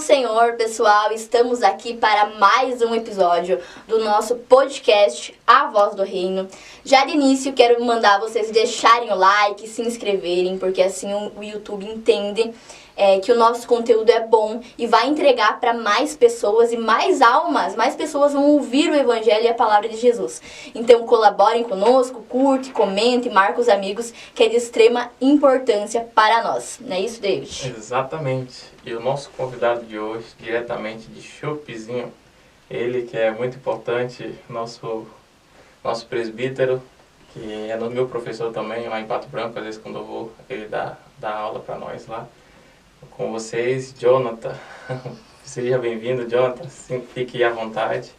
Senhor, pessoal, estamos aqui para mais um episódio do nosso podcast A Voz do Reino. Já de início, quero mandar vocês deixarem o like, se inscreverem, porque assim o YouTube entende que o nosso conteúdo é bom e vai entregar para mais pessoas e mais almas, mais pessoas vão ouvir o Evangelho e a Palavra de Jesus. Então colaborem conosco, curte, comente, marque os amigos, que é de extrema importância para nós. Não é isso, David? Exatamente. E o nosso convidado de hoje, diretamente de Chopezinho, ele que é muito importante, nosso presbítero, que é meu professor também, lá em Pato Branco, às vezes quando eu vou, ele dá aula para nós lá. Com vocês, Jonathan. Seja bem-vindo, Jonathan. Fique à vontade.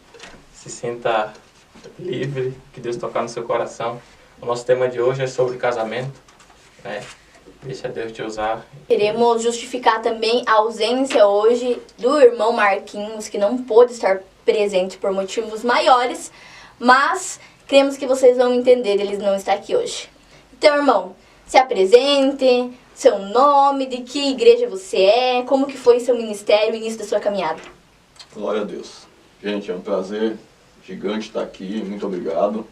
Se sinta livre, que Deus tocar no seu coração. O nosso tema de hoje é sobre casamento, né? Deixa Deus te usar. Queremos justificar também a ausência hoje do irmão Marquinhos, que não pôde estar presente por motivos maiores, mas cremos que vocês vão entender, ele não está aqui hoje. Então, irmão, se apresente, seu nome, de que igreja você é, como que foi seu ministério, o início da sua caminhada. Glória a Deus. Gente, é um prazer gigante estar aqui, muito obrigado.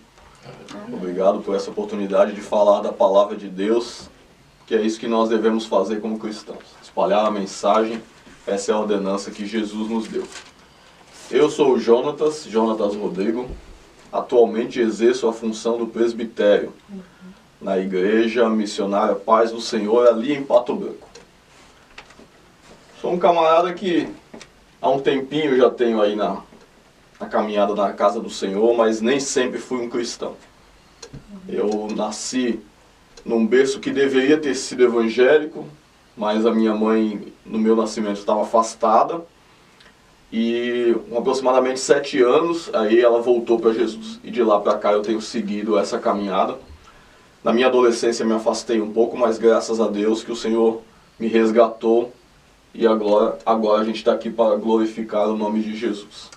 Obrigado por essa oportunidade de falar da palavra de Deus, que é isso que nós devemos fazer como cristãos. Espalhar a mensagem, essa é a ordenança que Jesus nos deu. Eu sou o Jonatas Rodrigo, atualmente exerço a função do presbitério na Igreja Missionária Paz do Senhor, ali em Pato Branco. Sou um camarada que há um tempinho já tenho aí na caminhada na casa do Senhor, mas nem sempre fui um cristão. Eu nasci num berço que deveria ter sido evangélico, mas a minha mãe, no meu nascimento, estava afastada. E com aproximadamente 7 anos, aí ela voltou para Jesus. E de lá para cá eu tenho seguido essa caminhada. Na minha adolescência me afastei um pouco, mas graças a Deus que o Senhor me resgatou. E agora a gente está aqui para glorificar o nome de Jesus.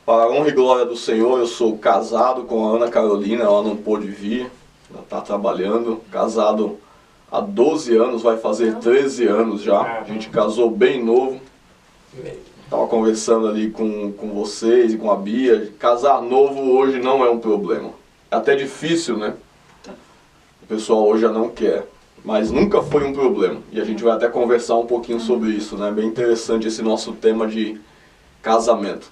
Para a honra e glória do Senhor, eu sou casado com a Ana Carolina, ela não pôde vir. Ela está trabalhando, casado há 12 anos, vai fazer 13 anos já. A gente casou bem novo. Estava conversando ali com vocês e com a Bia. Casar novo hoje não é um problema. É até difícil, né? O pessoal hoje já não quer. Mas nunca foi um problema. E a gente vai até conversar um pouquinho sobre isso, né? Bem interessante esse nosso tema de casamento.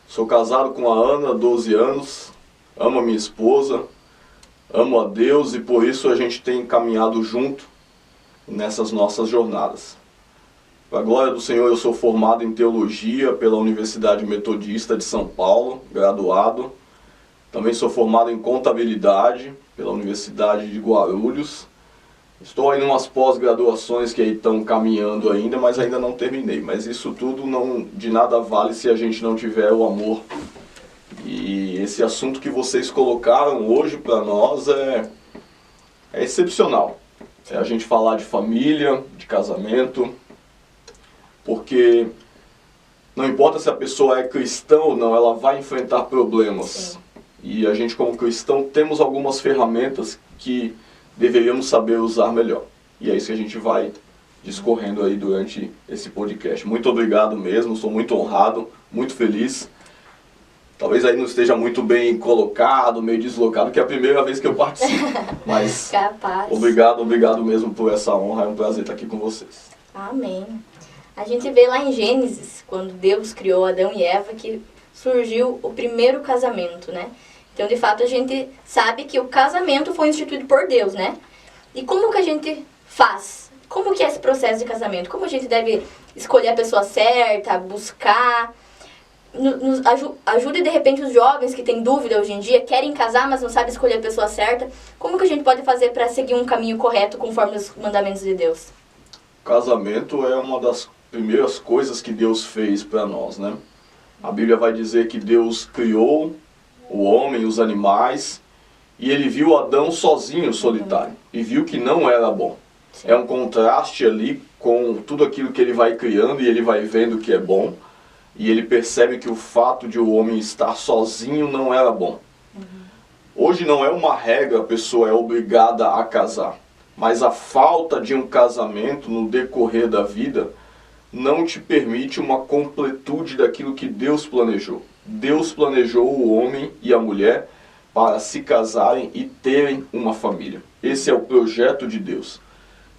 Sou casado com a Ana há 12 anos. Amo a minha esposa. Amo a Deus e por isso a gente tem caminhado junto nessas nossas jornadas. Para a glória do Senhor, eu sou formado em Teologia pela Universidade Metodista de São Paulo, graduado. Também sou formado em Contabilidade pela Universidade de Guarulhos. Estou aí em umas pós-graduações que aí estão caminhando ainda, mas ainda não terminei. Mas isso tudo não de nada vale se a gente não tiver o amor. E esse assunto que vocês colocaram hoje para nós é excepcional. É a gente falar de família, de casamento, porque não importa se a pessoa é cristã ou não, ela vai enfrentar problemas. Sim. E a gente como cristão temos algumas ferramentas que deveríamos saber usar melhor. E é isso que a gente vai discorrendo aí durante esse podcast. Muito obrigado mesmo, sou muito honrado, muito feliz. Talvez aí não esteja muito bem colocado, meio deslocado, que é a primeira vez que eu participo. Mas Capaz. Obrigado mesmo por essa honra, é um prazer estar aqui com vocês. Amém. A gente vê lá em Gênesis, quando Deus criou Adão e Eva, que surgiu o primeiro casamento, né? Então, de fato, a gente sabe que o casamento foi instituído por Deus, né? E como que a gente faz? Como que é esse processo de casamento? Como a gente deve escolher a pessoa certa, buscar? Ajude de repente os jovens que têm dúvida hoje em dia, querem casar, mas não sabem escolher a pessoa certa. Como que a gente pode fazer para seguir um caminho correto conforme os mandamentos de Deus? Casamento é uma das primeiras coisas que Deus fez para nós, né? A Bíblia vai dizer que Deus criou o homem, os animais, e ele viu Adão sozinho, solitário, e viu que não era bom. Sim. É um contraste ali com tudo aquilo que ele vai criando e ele vai vendo que é bom. E ele percebe que o fato de o homem estar sozinho não era bom. Hoje não é uma regra, a pessoa é obrigada a casar. Mas a falta de um casamento no decorrer da vida não te permite uma completude daquilo que Deus planejou. Deus planejou o homem e a mulher para se casarem e terem uma família. Esse é o projeto de Deus.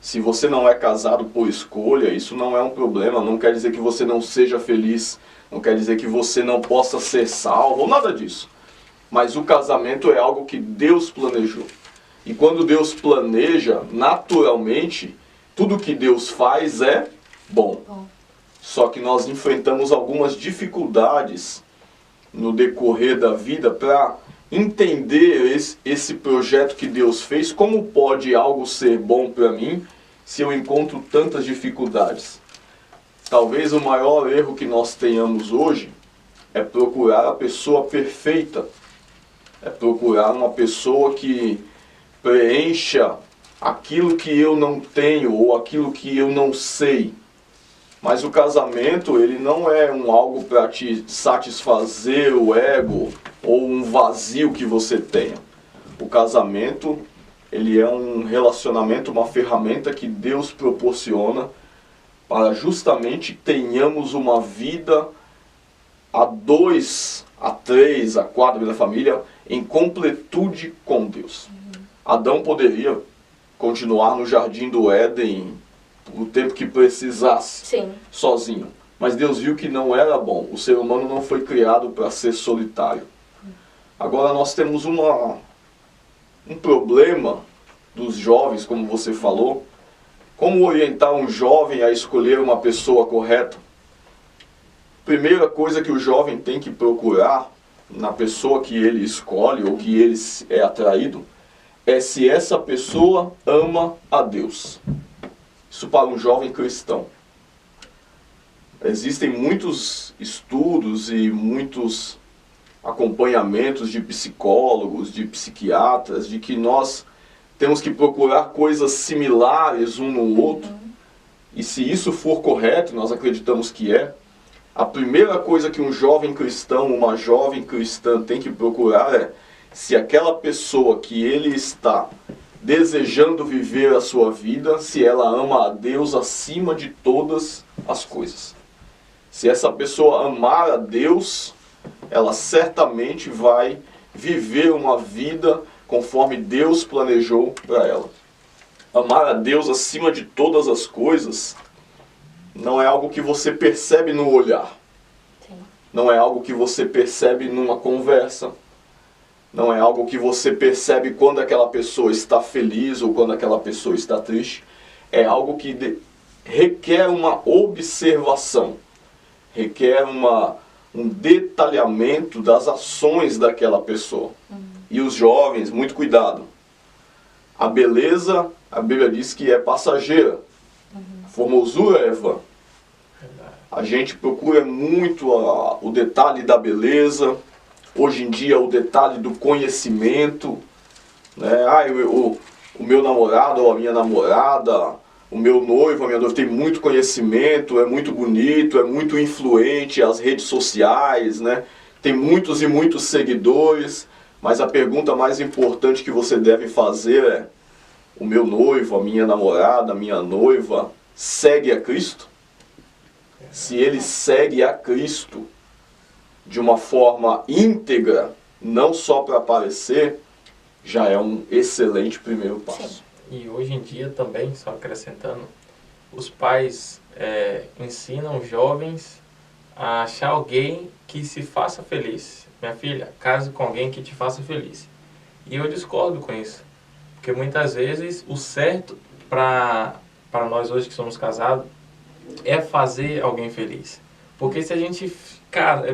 Se você não é casado por escolha, isso não é um problema, não quer dizer que você não seja feliz, não quer dizer que você não possa ser salvo, ou nada disso. Mas o casamento é algo que Deus planejou. E quando Deus planeja, naturalmente, tudo que Deus faz é bom. Só que nós enfrentamos algumas dificuldades no decorrer da vida para entender esse projeto que Deus fez. Como pode algo ser bom para mim se eu encontro tantas dificuldades? Talvez o maior erro que nós tenhamos hoje é procurar a pessoa perfeita. É procurar uma pessoa que preencha aquilo que eu não tenho ou aquilo que eu não sei. Mas o casamento, ele não é algo para te satisfazer o ego ou um vazio que você tenha. O casamento, ele é um relacionamento, uma ferramenta que Deus proporciona para justamente tenhamos uma vida a 2, a 3, a 4 da família em completude com Deus. Adão poderia continuar no jardim do Éden o tempo que precisasse, Sim. sozinho. Mas Deus viu que não era bom. O ser humano não foi criado para ser solitário. Agora nós temos um problema dos jovens, como você falou. Como orientar um jovem a escolher uma pessoa correta? Primeira coisa que o jovem tem que procurar na pessoa que ele escolhe ou que ele é atraído é se essa pessoa ama a Deus. Isso para um jovem cristão. Existem muitos estudos e muitos acompanhamentos de psicólogos, de psiquiatras, de que nós temos que procurar coisas similares um no outro. E se isso for correto, nós acreditamos que é, a primeira coisa que um jovem cristão, uma jovem cristã tem que procurar é se aquela pessoa que ele está desejando viver a sua vida, se ela ama a Deus acima de todas as coisas. Se essa pessoa amar a Deus, ela certamente vai viver uma vida conforme Deus planejou para ela. Amar a Deus acima de todas as coisas não é algo que você percebe no olhar. Sim. Não é algo que você percebe numa conversa. Não é algo que você percebe quando aquela pessoa está feliz ou quando aquela pessoa está triste. É algo que requer uma observação. Requer um detalhamento das ações daquela pessoa. E os jovens, muito cuidado. A beleza, a Bíblia diz que é passageira. A formosura é vã. A gente procura muito o detalhe da beleza. Hoje em dia, o detalhe do conhecimento. Né? O meu namorado ou a minha namorada, o meu noivo, a minha noiva tem muito conhecimento, é muito bonito, é muito influente, as redes sociais, né? Tem muitos e muitos seguidores. Mas a pergunta mais importante que você deve fazer é: o meu noivo, a minha namorada, a minha noiva, segue a Cristo? Se ele segue a Cristo de uma forma íntegra, não só para aparecer, já é um excelente primeiro passo. E hoje em dia também, só acrescentando, os pais ensinam os jovens a achar alguém que se faça feliz. Minha filha, case com alguém que te faça feliz. E eu discordo com isso. Porque muitas vezes o certo para nós hoje que somos casados é fazer alguém feliz. Porque se a gente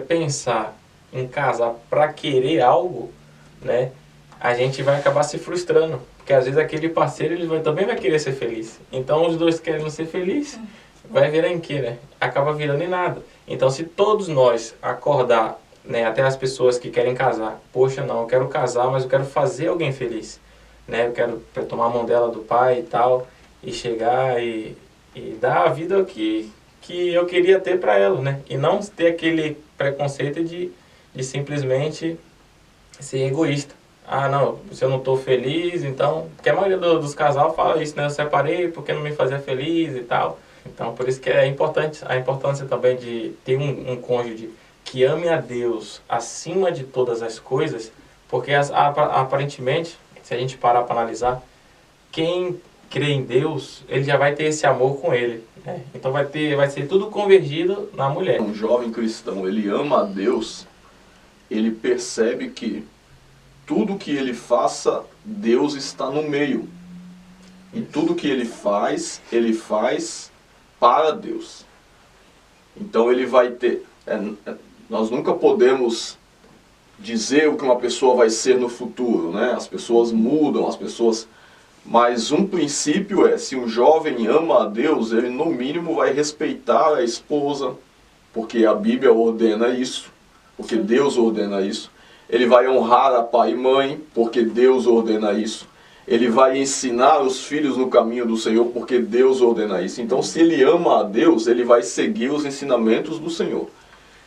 pensar em casar para querer algo, né, a gente vai acabar se frustrando. Porque às vezes aquele parceiro também vai querer ser feliz. Então os dois querendo ser felizes, vai virar em quê, né? Acaba virando em nada. Então se todos nós acordar, né, até as pessoas que querem casar, poxa, não, eu quero casar, mas eu quero fazer alguém feliz, né? Eu quero tomar a mão dela do pai e tal, e chegar e dar a vida que eu queria ter para ela, né? E não ter aquele preconceito de simplesmente ser egoísta. Ah, não, se eu não estou feliz, então... Porque a maioria dos casais fala isso, né? Eu separei porque não me fazia feliz e tal. Então, por isso que é importante, a importância também de ter um cônjuge que ame a Deus acima de todas as coisas, porque aparentemente, se a gente parar para analisar, quem crê em Deus, ele já vai ter esse amor com ele, né? Então vai ser tudo convergido na mulher. Um jovem cristão, ele ama a Deus, ele percebe que tudo que ele faça, Deus está no meio. E tudo que ele faz para Deus. Então ele vai ter... nós nunca podemos dizer o que uma pessoa vai ser no futuro, né? As pessoas mudam, mas um princípio é, se um jovem ama a Deus, ele no mínimo vai respeitar a esposa, porque a Bíblia ordena isso, porque Deus ordena isso. Ele vai honrar a pai e mãe, porque Deus ordena isso. Ele vai ensinar os filhos no caminho do Senhor, porque Deus ordena isso. Então, se ele ama a Deus, ele vai seguir os ensinamentos do Senhor.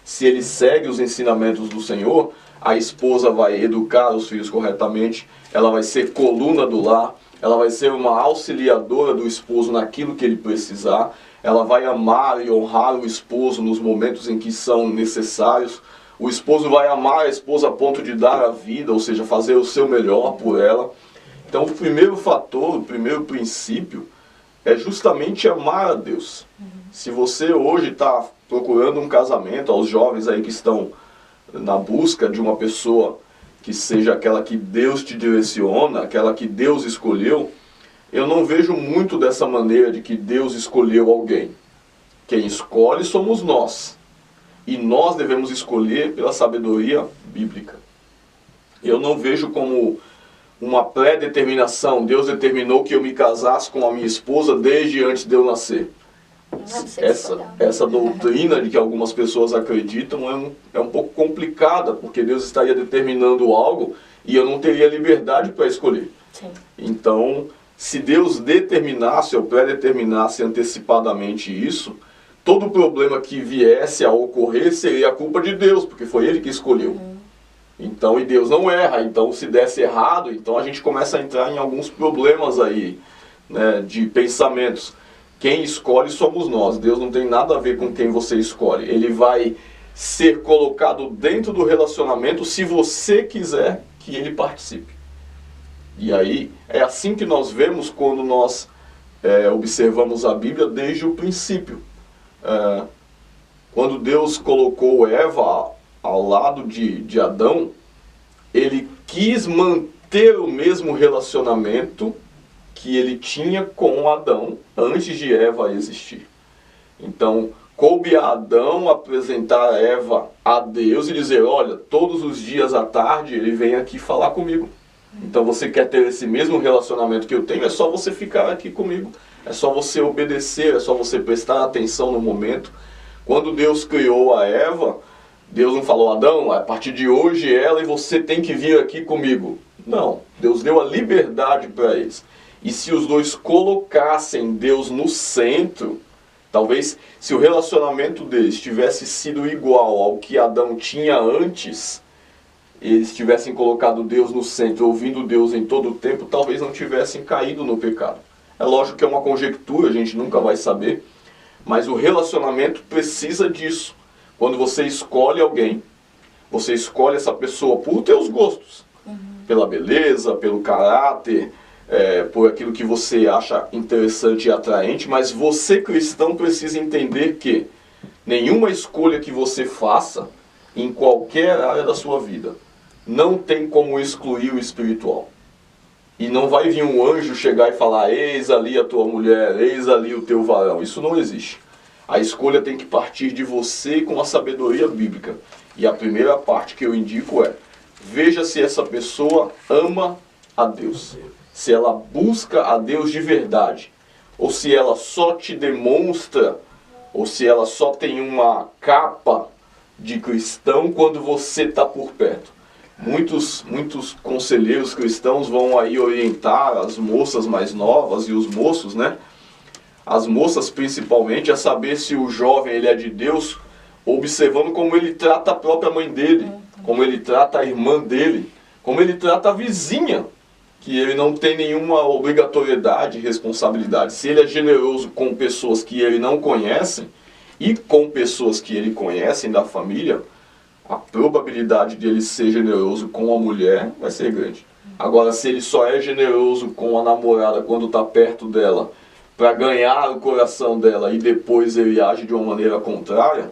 Se ele segue os ensinamentos do Senhor, a esposa vai educar os filhos corretamente, ela vai ser coluna do lar, ela vai ser uma auxiliadora do esposo naquilo que ele precisar, ela vai amar e honrar o esposo nos momentos em que são necessários. O esposo vai amar a esposa a ponto de dar a vida, ou seja, fazer o seu melhor por ela. Então o primeiro fator, o primeiro princípio é justamente amar a Deus. Se você hoje está procurando um casamento, aos jovens aí que estão na busca de uma pessoa que seja aquela que Deus te direciona, aquela que Deus escolheu, eu não vejo muito dessa maneira de que Deus escolheu alguém. Quem escolhe somos nós. E nós devemos escolher pela sabedoria bíblica. Eu não vejo como uma pré-determinação. Deus determinou que eu me casasse com a minha esposa desde antes de eu nascer. Essa doutrina de que algumas pessoas acreditam é um pouco complicada, porque Deus estaria determinando algo e eu não teria liberdade para escolher. Sim. Então, se Deus determinasse ou pré-determinasse antecipadamente isso, todo problema que viesse a ocorrer seria a culpa de Deus, porque foi Ele que escolheu. Então, e Deus não erra. Então, se desse errado, então a gente começa a entrar em alguns problemas aí, né, de pensamentos. Quem escolhe somos nós. Deus não tem nada a ver com quem você escolhe. Ele vai ser colocado dentro do relacionamento se você quiser que ele participe. E aí, é assim que nós vemos quando nós observamos a Bíblia desde o princípio. Quando Deus colocou Eva ao lado de Adão, ele quis manter o mesmo relacionamento que ele tinha com Adão antes de Eva existir. Então, coube a Adão apresentar Eva a Deus e dizer, olha, todos os dias à tarde ele vem aqui falar comigo. Então você quer ter esse mesmo relacionamento que eu tenho, é só você ficar aqui comigo. É só você obedecer, é só você prestar atenção no momento. Quando Deus criou a Eva, Deus não falou, Adão, a partir de hoje ela e você tem que vir aqui comigo. Não, Deus deu a liberdade para eles. E se os dois colocassem Deus no centro, talvez se o relacionamento deles tivesse sido igual ao que Adão tinha antes, eles tivessem colocado Deus no centro, ouvindo Deus em todo o tempo, talvez não tivessem caído no pecado. É lógico que é uma conjectura, a gente nunca vai saber, mas o relacionamento precisa disso. Quando você escolhe alguém, você escolhe essa pessoa por teus gostos, pela beleza, pelo caráter, por aquilo que você acha interessante e atraente, mas você, cristão, precisa entender que nenhuma escolha que você faça em qualquer área da sua vida não tem como excluir o espiritual. E não vai vir um anjo chegar e falar, eis ali a tua mulher, eis ali o teu varão. Isso não existe. A escolha tem que partir de você com a sabedoria bíblica. E a primeira parte que eu indico é, veja se essa pessoa ama a Deus. Se ela busca a Deus de verdade. Ou se ela só te demonstra, ou se ela só tem uma capa de cristão quando você está por perto. Muitos conselheiros cristãos vão aí orientar as moças mais novas e os moços, né? As moças principalmente, a saber se o jovem ele é de Deus, observando como ele trata a própria mãe dele, como ele trata a irmã dele, como ele trata a vizinha, que ele não tem nenhuma obrigatoriedade e responsabilidade. Se ele é generoso com pessoas que ele não conhece e com pessoas que ele conhece da família, a probabilidade de ele ser generoso com a mulher vai ser grande. Agora, se ele só é generoso com a namorada quando está perto dela, para ganhar o coração dela e depois ele age de uma maneira contrária,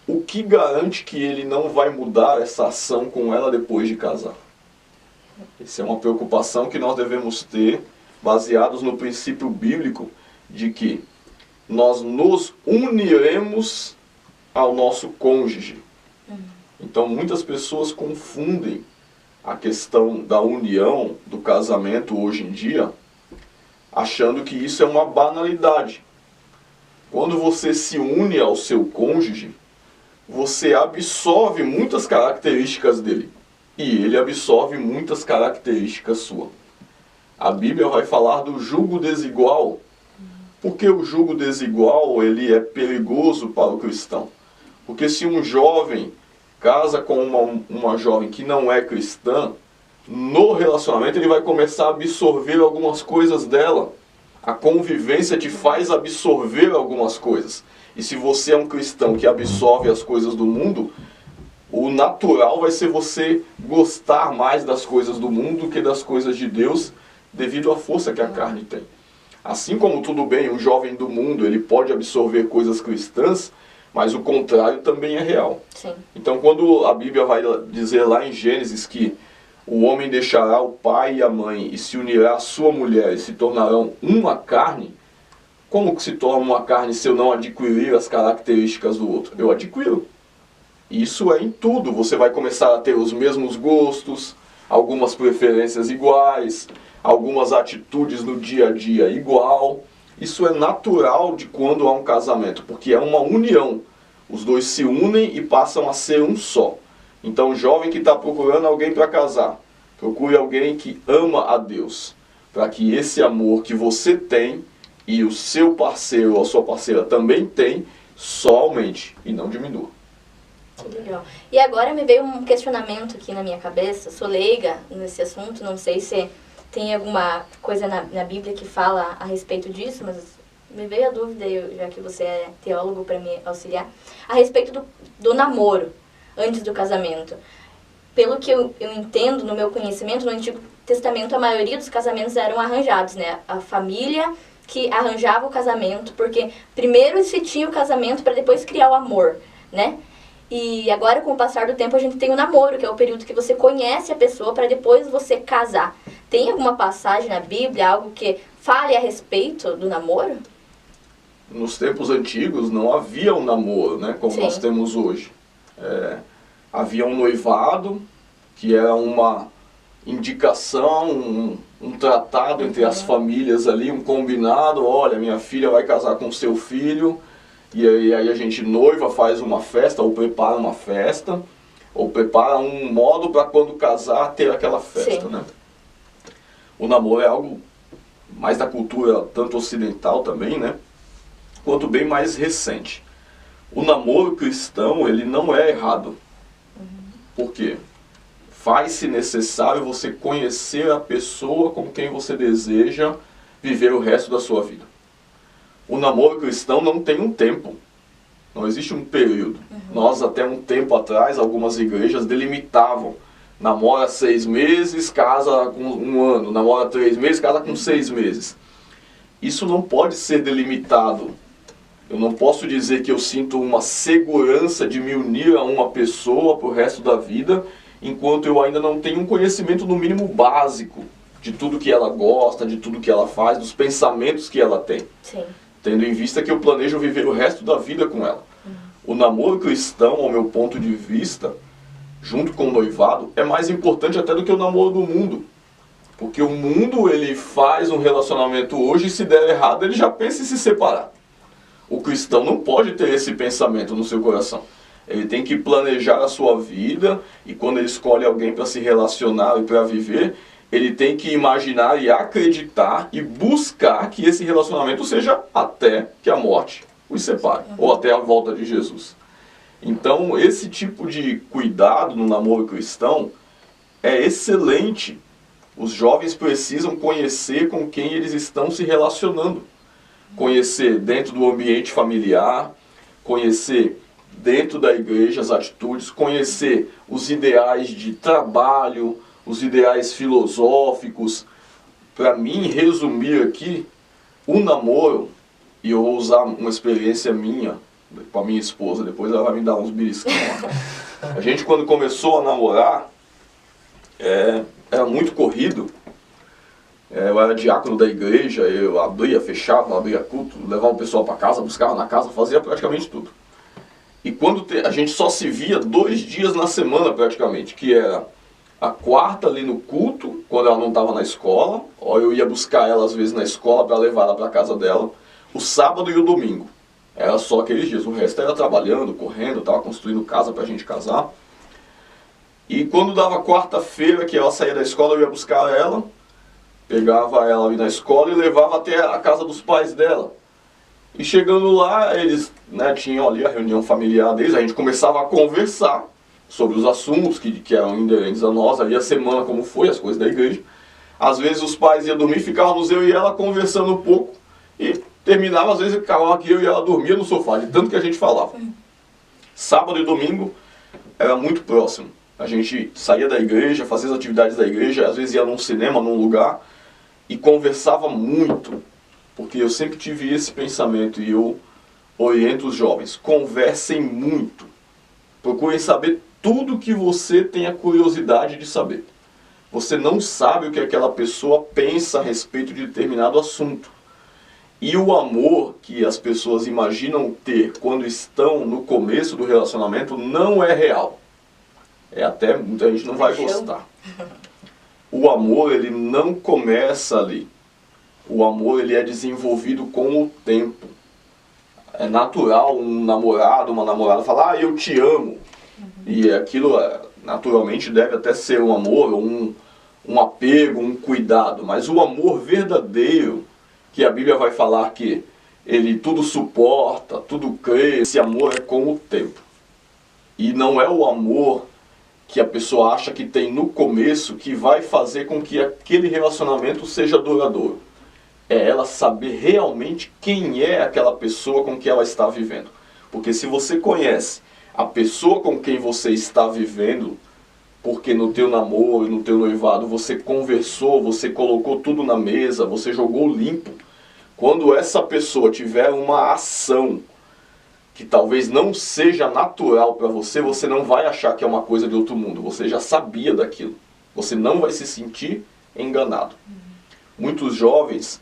o que garante que ele não vai mudar essa ação com ela depois de casar? Essa é uma preocupação que nós devemos ter, baseados no princípio bíblico de que nós nos uniremos ao nosso cônjuge. Então muitas pessoas confundem a questão da união, do casamento hoje em dia, achando que isso é uma banalidade. Quando você se une ao seu cônjuge, você absorve muitas características dele. E ele absorve muitas características suas. A Bíblia vai falar do jugo desigual. Porque o jugo desigual ele é perigoso para o cristão. Porque se um jovem casa com uma jovem que não é cristã, no relacionamento ele vai começar a absorver algumas coisas dela. A convivência te faz absorver algumas coisas. E se você é um cristão que absorve as coisas do mundo, o natural vai ser você gostar mais das coisas do mundo do que das coisas de Deus, devido à força que a carne tem. Assim como tudo bem, o jovem do mundo ele pode absorver coisas cristãs, mas o contrário também é real. Sim. Então quando a Bíblia vai dizer lá em Gênesis que o homem deixará o pai e a mãe e se unirá à sua mulher e se tornarão uma carne, como que se torna uma carne se eu não adquirir as características do outro? Eu adquiro. Isso é em tudo. Você vai começar a ter os mesmos gostos, algumas preferências iguais, algumas atitudes no dia a dia igual. Isso é natural de quando há um casamento, porque é uma união. Os dois se unem e passam a ser um só. Então o jovem que está procurando alguém para casar, procure alguém que ama a Deus, para que esse amor que você tem e o seu parceiro ou a sua parceira também tem, só aumente e não diminua. Legal. E agora me veio um questionamento aqui na minha cabeça, sou leiga nesse assunto, não sei se tem alguma coisa na Bíblia que fala a respeito disso, mas me veio a dúvida, já que você é teólogo para me auxiliar, a respeito do namoro antes do casamento. Pelo que eu entendo, no meu conhecimento, no Antigo Testamento, a maioria dos casamentos eram arranjados, né? A família que arranjava o casamento, porque primeiro se tinha o casamento para depois criar o amor, né? E agora, com o passar do tempo, a gente tem o namoro, que é o período que você conhece a pessoa para depois você casar. Tem alguma passagem na Bíblia, algo que fale a respeito do namoro? Nos tempos antigos não havia um namoro, né, como Sim. nós temos hoje. Havia um noivado, que era uma indicação, um tratado entre as famílias ali, um combinado, olha, minha filha vai casar com seu filho, e aí a gente noiva, faz uma festa, ou prepara uma festa, ou prepara um modo para quando casar ter aquela festa, né? O namoro é algo mais da cultura, tanto ocidental também, né? Quanto bem mais recente. O namoro cristão, ele não é errado. Por quê? Faz-se necessário você conhecer a pessoa com quem você deseja viver o resto da sua vida. O namoro cristão não tem um tempo. Não existe um período. Nós, até um tempo atrás, algumas igrejas delimitavam. Namora 6 meses, casa com 1 ano. Namora 3 meses, casa com 6 meses. Isso não pode ser delimitado. Eu não posso dizer que eu sinto uma segurança de me unir a uma pessoa para o resto da vida, enquanto eu ainda não tenho um conhecimento no mínimo básico de tudo que ela gosta, de tudo que ela faz, dos pensamentos que ela tem. Sim. Tendo em vista que eu planejo viver o resto da vida com ela. O namoro cristão, ao meu ponto de vista, junto com o noivado, é mais importante até do que o namoro do mundo. Porque o mundo, ele faz um relacionamento hoje e se der errado, ele já pensa em se separar. O cristão não pode ter esse pensamento no seu coração. Ele tem que planejar a sua vida e quando ele escolhe alguém para se relacionar e para viver, ele tem que imaginar e acreditar e buscar que esse relacionamento seja até que a morte os separe, ou até a volta de Jesus. Então, esse tipo de cuidado no namoro cristão é excelente Os jovens precisam conhecer com quem eles estão se relacionando. Conhecer dentro do ambiente familiar, conhecer dentro da igreja as atitudes, conhecer os ideais de trabalho, os ideais filosóficos. Para mim, resumir aqui, o namoro, e eu vou usar uma experiência minha, com a minha esposa, depois ela vai me dar uns beliscão lá. A gente, quando começou a namorar, era muito corrido. Eu era diácono da igreja, eu abria, fechava, abria culto, levava o pessoal para casa, buscava na casa, fazia praticamente tudo. E quando a gente só se via 2 dias na semana praticamente, que era a quarta ali no culto, quando ela não estava na escola, ou eu ia buscar ela às vezes na escola para levar ela para casa dela, o sábado e o domingo. Era só aqueles dias, o resto era trabalhando, correndo, estava construindo casa para a gente casar. E quando dava quarta-feira que ela saía da escola, eu ia buscar ela, pegava ela ali na escola e levava até a casa dos pais dela. E chegando lá, eles tinham ali a reunião familiar deles, a gente começava a conversar sobre os assuntos que eram inerentes a nós, ali a semana como foi, as coisas da igreja. Às vezes os pais iam dormir, ficávamos eu e ela conversando um pouco, e terminava, às vezes ficava aqui, eu e ela dormia no sofá, de tanto que a gente falava. Sábado e domingo era muito próximo. A gente saía da igreja, fazia as atividades da igreja, às vezes ia num cinema, num lugar, e conversava muito. Porque eu sempre tive esse pensamento e eu oriento os jovens. Conversem muito. Procurem saber tudo que você tem a curiosidade de saber. Você não sabe o que aquela pessoa pensa a respeito de determinado assunto. E o amor que as pessoas imaginam ter quando estão no começo do relacionamento não é real. Até muita gente não vai gostar. O amor, ele não começa ali. O amor, ele é desenvolvido com o tempo. É natural um namorado, uma namorada falar, eu te amo. E aquilo naturalmente deve até ser um amor, um apego, um cuidado. Mas o amor verdadeiro, que a Bíblia vai falar que ele tudo suporta, tudo crê, esse amor é com o tempo. E não é o amor que a pessoa acha que tem no começo que vai fazer com que aquele relacionamento seja duradouro. É ela saber realmente quem é aquela pessoa com que ela está vivendo. Porque se você conhece a pessoa com quem você está vivendo, porque no teu namoro, no teu noivado, você conversou, você colocou tudo na mesa, você jogou limpo. Quando essa pessoa tiver uma ação que talvez não seja natural para você, você não vai achar que é uma coisa de outro mundo. Você já sabia daquilo. Você não vai se sentir enganado. Muitos jovens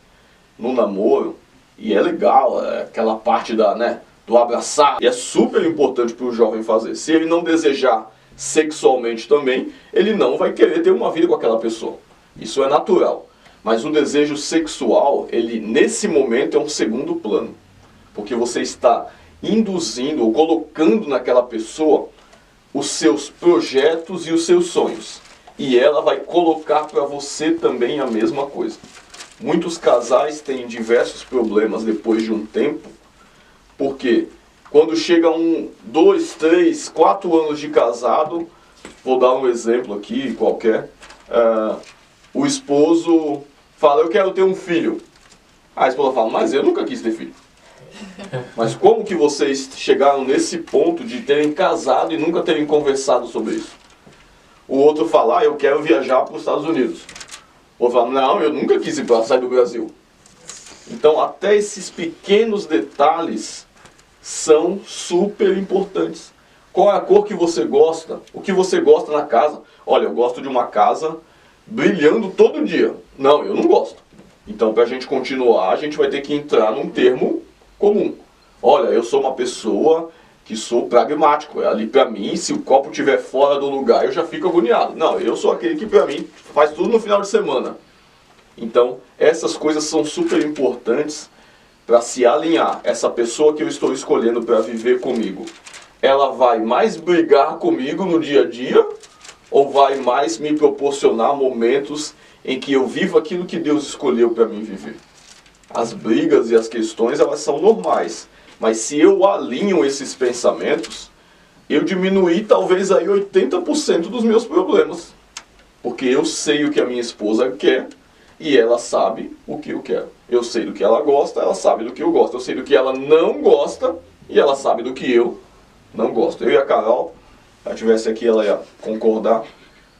no namoro, e é legal, aquela parte do abraçar, e é super importante para o jovem fazer. Se ele não desejar sexualmente também, ele não vai querer ter uma vida com aquela pessoa. Isso é natural. Mas o desejo sexual, ele nesse momento é um segundo plano. Porque você está induzindo ou colocando naquela pessoa os seus projetos e os seus sonhos. E ela vai colocar para você também a mesma coisa. Muitos casais têm diversos problemas depois de um tempo, porque quando chega 2, 3, 4 anos de casado, vou dar um exemplo aqui qualquer, o esposo fala, eu quero ter um filho. A esposa fala, mas eu nunca quis ter filho. Mas como que vocês chegaram nesse ponto de terem casado e nunca terem conversado sobre isso? O outro fala, eu quero viajar para os Estados Unidos. O outro fala, não, eu nunca quis ir para sair do Brasil. Então até esses pequenos detalhes são super importantes. Qual é a cor que você gosta? O que você gosta na casa? Olha, eu gosto de uma casa brilhando todo dia. Não, eu não gosto. Então para a gente continuar, a gente vai ter que entrar num termo comum. Olha, eu sou uma pessoa que sou pragmático. Ali para mim, se o copo estiver fora do lugar, eu já fico agoniado. Não, eu sou aquele que para mim faz tudo no final de semana. Então, essas coisas são super importantes para se alinhar. Essa pessoa que eu estou escolhendo para viver comigo, ela vai mais brigar comigo no dia a dia ou vai mais me proporcionar momentos em que eu vivo aquilo que Deus escolheu para mim viver? As brigas e as questões, elas são normais. Mas se eu alinho esses pensamentos, eu diminuí talvez aí 80% dos meus problemas. Porque eu sei o que a minha esposa quer e ela sabe o que eu quero. Eu sei do que ela gosta, ela sabe do que eu gosto. Eu sei do que ela não gosta e ela sabe do que eu não gosto. Eu e a Carol, se ela estivesse aqui, ela ia concordar.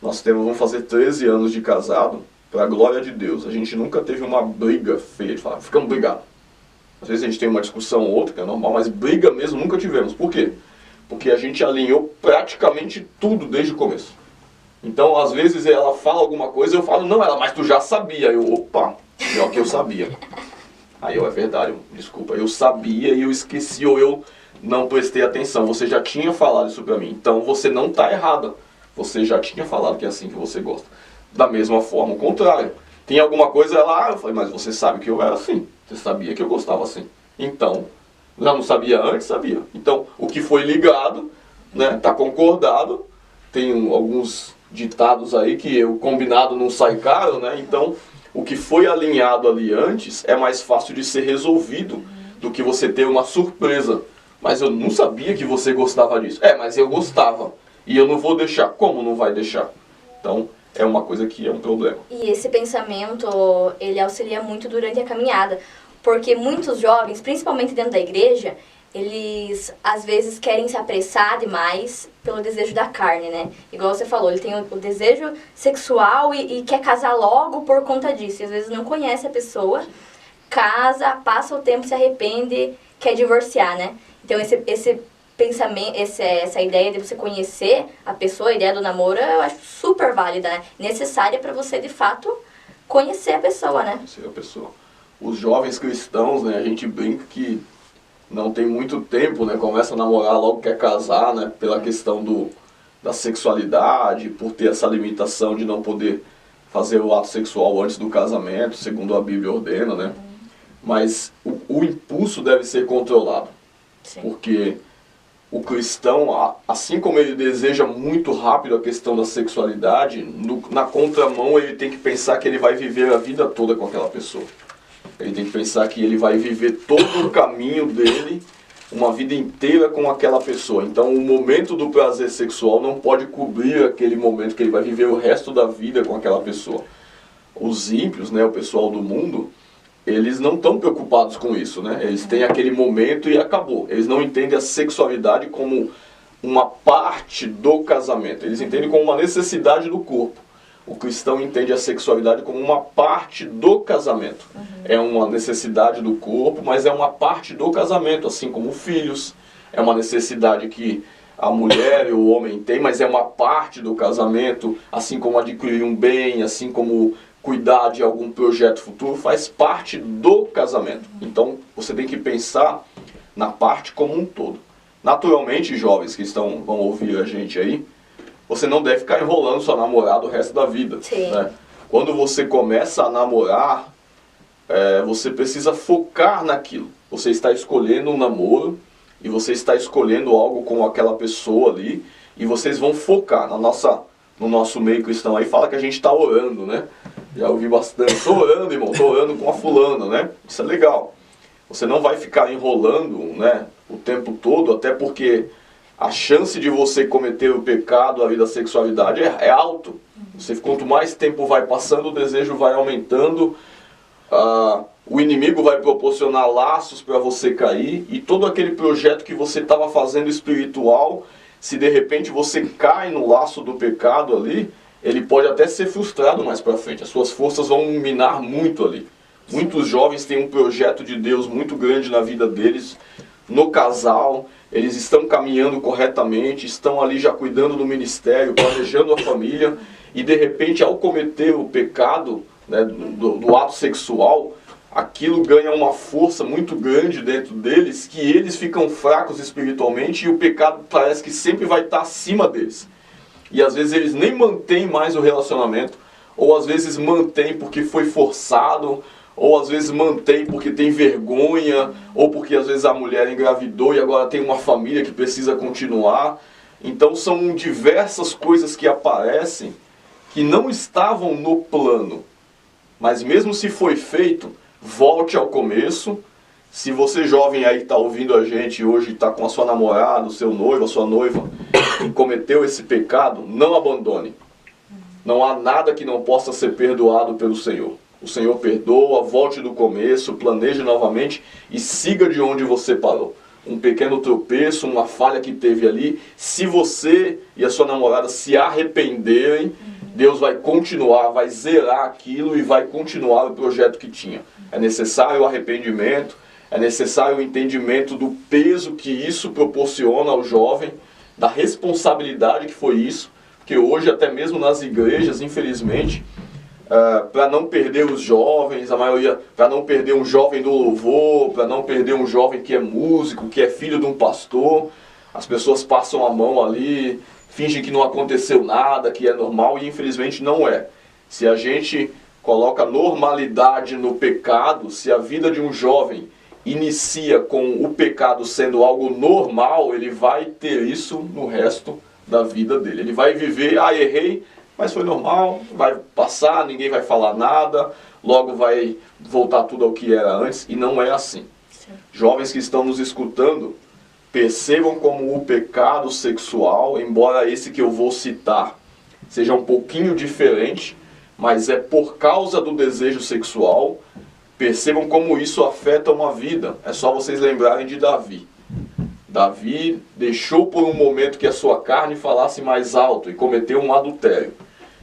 Vamos fazer 13 anos de casado, para a glória de Deus. A gente nunca teve uma briga feia de falar, ficamos brigados. Às vezes a gente tem uma discussão ou outra, que é normal, mas briga mesmo nunca tivemos. Por quê? Porque a gente alinhou praticamente tudo desde o começo. Então, às vezes ela fala alguma coisa, eu falo, não, mas tu já sabia. Eu, opa, pior que eu sabia. Aí é verdade, desculpa, eu sabia e eu esqueci ou eu não prestei atenção. Você já tinha falado isso pra mim, então você não tá errada. Você já tinha falado que é assim que você gosta. Da mesma forma, o contrário. Tem alguma coisa lá, eu falei, mas você sabe que eu era assim. Você sabia que eu gostava assim. Então, já não sabia antes, sabia. Então, o que foi ligado, né, tá concordado. Tem alguns ditados aí que o combinado não sai caro, né? Então, o que foi alinhado ali antes é mais fácil de ser resolvido do que você ter uma surpresa. Mas eu não sabia que você gostava disso. Mas eu gostava. E eu não vou deixar. Como não vai deixar? Então, é uma coisa que é um problema. E esse pensamento, ele auxilia muito durante a caminhada. Porque muitos jovens, principalmente dentro da igreja, eles às vezes querem se apressar demais pelo desejo da carne, né? Igual você falou, ele tem o desejo sexual e quer casar logo por conta disso. E às vezes não conhece a pessoa, casa, passa o tempo, se arrepende, quer divorciar, né? Então esse pensamento, essa ideia de você conhecer a pessoa, a ideia do namoro, eu acho super válida, né? Necessária para você, de fato, conhecer a pessoa, né? Conhecer a pessoa. Os jovens cristãos, né, a gente brinca que não tem muito tempo, né, começa a namorar logo quer casar, né, pela questão da sexualidade, por ter essa limitação de não poder fazer o ato sexual antes do casamento, segundo a Bíblia ordena, né? Mas o impulso deve ser controlado. Sim. Porque o cristão, assim como ele deseja muito rápido a questão da sexualidade, na contramão ele tem que pensar que ele vai viver a vida toda com aquela pessoa. Ele tem que pensar que ele vai viver todo o caminho dele, uma vida inteira com aquela pessoa. Então o momento do prazer sexual não pode cobrir aquele momento que ele vai viver o resto da vida com aquela pessoa. Os ímpios, né, o pessoal do mundo, eles não estão preocupados com isso, né? Eles têm aquele momento e acabou. Eles não entendem a sexualidade como uma parte do casamento. Eles entendem como uma necessidade do corpo. O cristão entende a sexualidade como uma parte do casamento. É uma necessidade do corpo, mas é uma parte do casamento, assim como filhos. É uma necessidade que a mulher e o homem têm, mas é uma parte do casamento, assim como adquirir um bem, assim como cuidar de algum projeto futuro, faz parte do casamento. Então, você tem que pensar na parte como um todo. Naturalmente, jovens que vão ouvir a gente aí, você não deve ficar enrolando sua namorada o resto da vida. Né? Quando você começa a namorar, você precisa focar naquilo. Você está escolhendo um namoro e você está escolhendo algo com aquela pessoa ali e vocês vão focar. No nosso meio cristão aí fala que a gente está orando, né? Já ouvi bastante. Estou orando, irmão, estou orando com a fulana, né? Isso é legal. Você não vai ficar enrolando, né, o tempo todo, até porque a chance de você cometer o pecado ali da sexualidade é alto. Quanto mais tempo vai passando, o desejo vai aumentando, o inimigo vai proporcionar laços para você cair, e todo aquele projeto que você estava fazendo espiritual, se de repente você cai no laço do pecado ali, ele pode até ser frustrado mais para frente. As suas forças vão minar muito ali. Muitos jovens têm um projeto de Deus muito grande na vida deles, no casal. Eles estão caminhando corretamente, estão ali já cuidando do ministério, planejando a família, e de repente, ao cometer o pecado, né, do ato sexual, aquilo ganha uma força muito grande dentro deles, que eles ficam fracos espiritualmente e o pecado parece que sempre vai estar acima deles. E às vezes eles nem mantêm mais o relacionamento, ou às vezes mantêm porque foi forçado, ou às vezes mantém porque tem vergonha, ou porque às vezes a mulher engravidou e agora tem uma família que precisa continuar. Então são diversas coisas que aparecem que não estavam no plano. Mas mesmo se foi feito, volte ao começo. Se você jovem aí está ouvindo a gente hoje, está com a sua namorada, o seu noivo, a sua noiva, e cometeu esse pecado, não abandone. Não há nada que não possa ser perdoado pelo Senhor. O Senhor perdoa, volte do começo, planeje novamente e siga de onde você parou. Um pequeno tropeço, uma falha que teve ali, se você e a sua namorada se arrependerem, Deus vai continuar, vai zerar aquilo e vai continuar o projeto que tinha. É necessário o arrependimento, é necessário o entendimento do peso que isso proporciona ao jovem, da responsabilidade que foi isso, porque hoje até mesmo nas igrejas, infelizmente, para não perder os jovens, a maioria, para não perder um jovem do louvor, para não perder um jovem que é músico, que é filho de um pastor, as pessoas passam a mão ali, fingem que não aconteceu nada, que é normal, e infelizmente não é. Se a gente coloca normalidade no pecado, se a vida de um jovem inicia com o pecado sendo algo normal, ele vai ter isso no resto da vida dele. Ele vai viver, errei, mas foi normal, vai passar, ninguém vai falar nada, logo vai voltar tudo ao que era antes, e não é assim. Sim. Jovens que estão nos escutando, percebam como o pecado sexual, embora esse que eu vou citar seja um pouquinho diferente, mas é por causa do desejo sexual, percebam como isso afeta uma vida. É só vocês lembrarem de Davi. Davi deixou por um momento que a sua carne falasse mais alto e cometeu um adultério.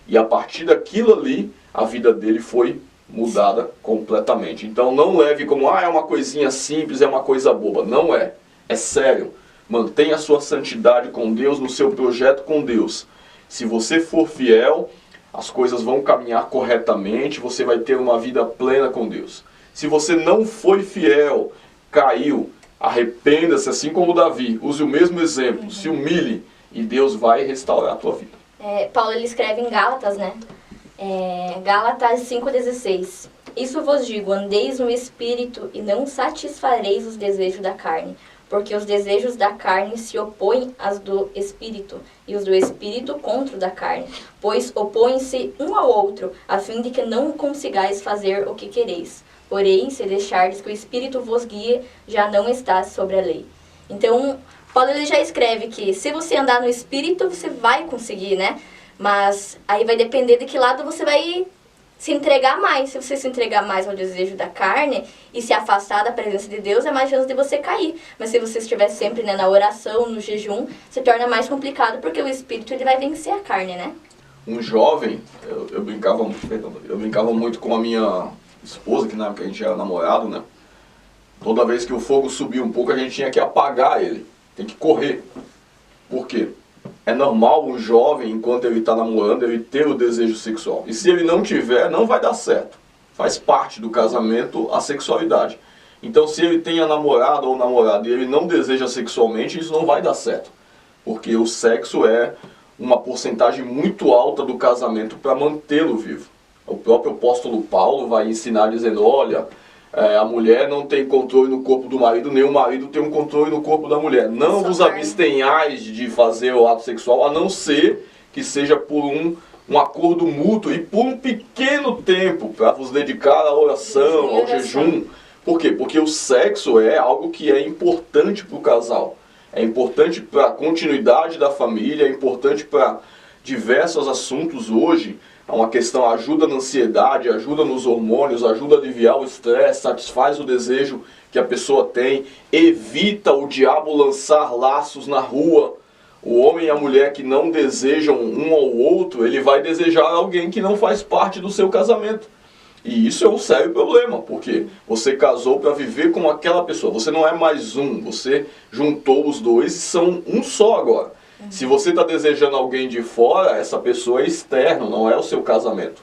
E a partir daquilo ali, a vida dele foi mudada completamente. Então não leve como, é uma coisinha simples, é uma coisa boba. Não é. É sério. Mantenha a sua santidade com Deus, no seu projeto com Deus. Se você for fiel, as coisas vão caminhar corretamente, você vai ter uma vida plena com Deus. Se você não foi fiel, caiu, arrependa-se, assim como Davi, use o mesmo exemplo, se humilhe e Deus vai restaurar a tua vida. Paulo ele escreve em Gálatas, né? Gálatas 5,16. Isso vos digo, andeis no Espírito e não satisfareis os desejos da carne, porque os desejos da carne se opõem aos do Espírito, e os do Espírito contra o da carne, pois opõem-se um ao outro, a fim de que não consigais fazer o que quereis. Porém, se deixardes que o Espírito vos guie, já não estás sobre a lei. Então, Paulo ele já escreve que se você andar no Espírito, você vai conseguir, né? Mas aí vai depender de que lado você vai se entregar mais. Se você se entregar mais ao desejo da carne e se afastar da presença de Deus, é mais chance de você cair. Mas se você estiver sempre, né, na oração, no jejum, se torna mais complicado porque o Espírito ele vai vencer a carne, né? Um jovem, eu brincava muito com a minha esposa, que na época a gente era namorado, né? Toda vez que o fogo subia um pouco, a gente tinha que apagar ele. Tem que correr. Por quê? É normal um jovem, enquanto ele está namorando, ele ter o desejo sexual. E se ele não tiver, não vai dar certo. Faz parte do casamento a sexualidade. Então, se ele tem a namorada ou namorado e ele não deseja sexualmente, isso não vai dar certo. Porque o sexo é uma porcentagem muito alta do casamento para mantê-lo vivo. O próprio apóstolo Paulo vai ensinar dizendo, olha, a mulher não tem controle no corpo do marido, nem o marido tem um controle no corpo da mulher. Não vos abstenhais de fazer o ato sexual, a não ser que seja por um acordo mútuo e por um pequeno tempo para vos dedicar à oração, ao jejum. Por quê? Porque o sexo é algo que é importante para o casal. É importante para a continuidade da família, é importante para diversos assuntos hoje. É uma questão, ajuda na ansiedade, ajuda nos hormônios, ajuda a aliviar o estresse, satisfaz o desejo que a pessoa tem, evita o diabo lançar laços na rua. O homem e a mulher que não desejam um ao outro, ele vai desejar alguém que não faz parte do seu casamento. E isso é um sério problema, porque você casou para viver com aquela pessoa. Você não é mais um, você juntou os dois e são um só agora. Se você está desejando alguém de fora, essa pessoa é externa, não é o seu casamento.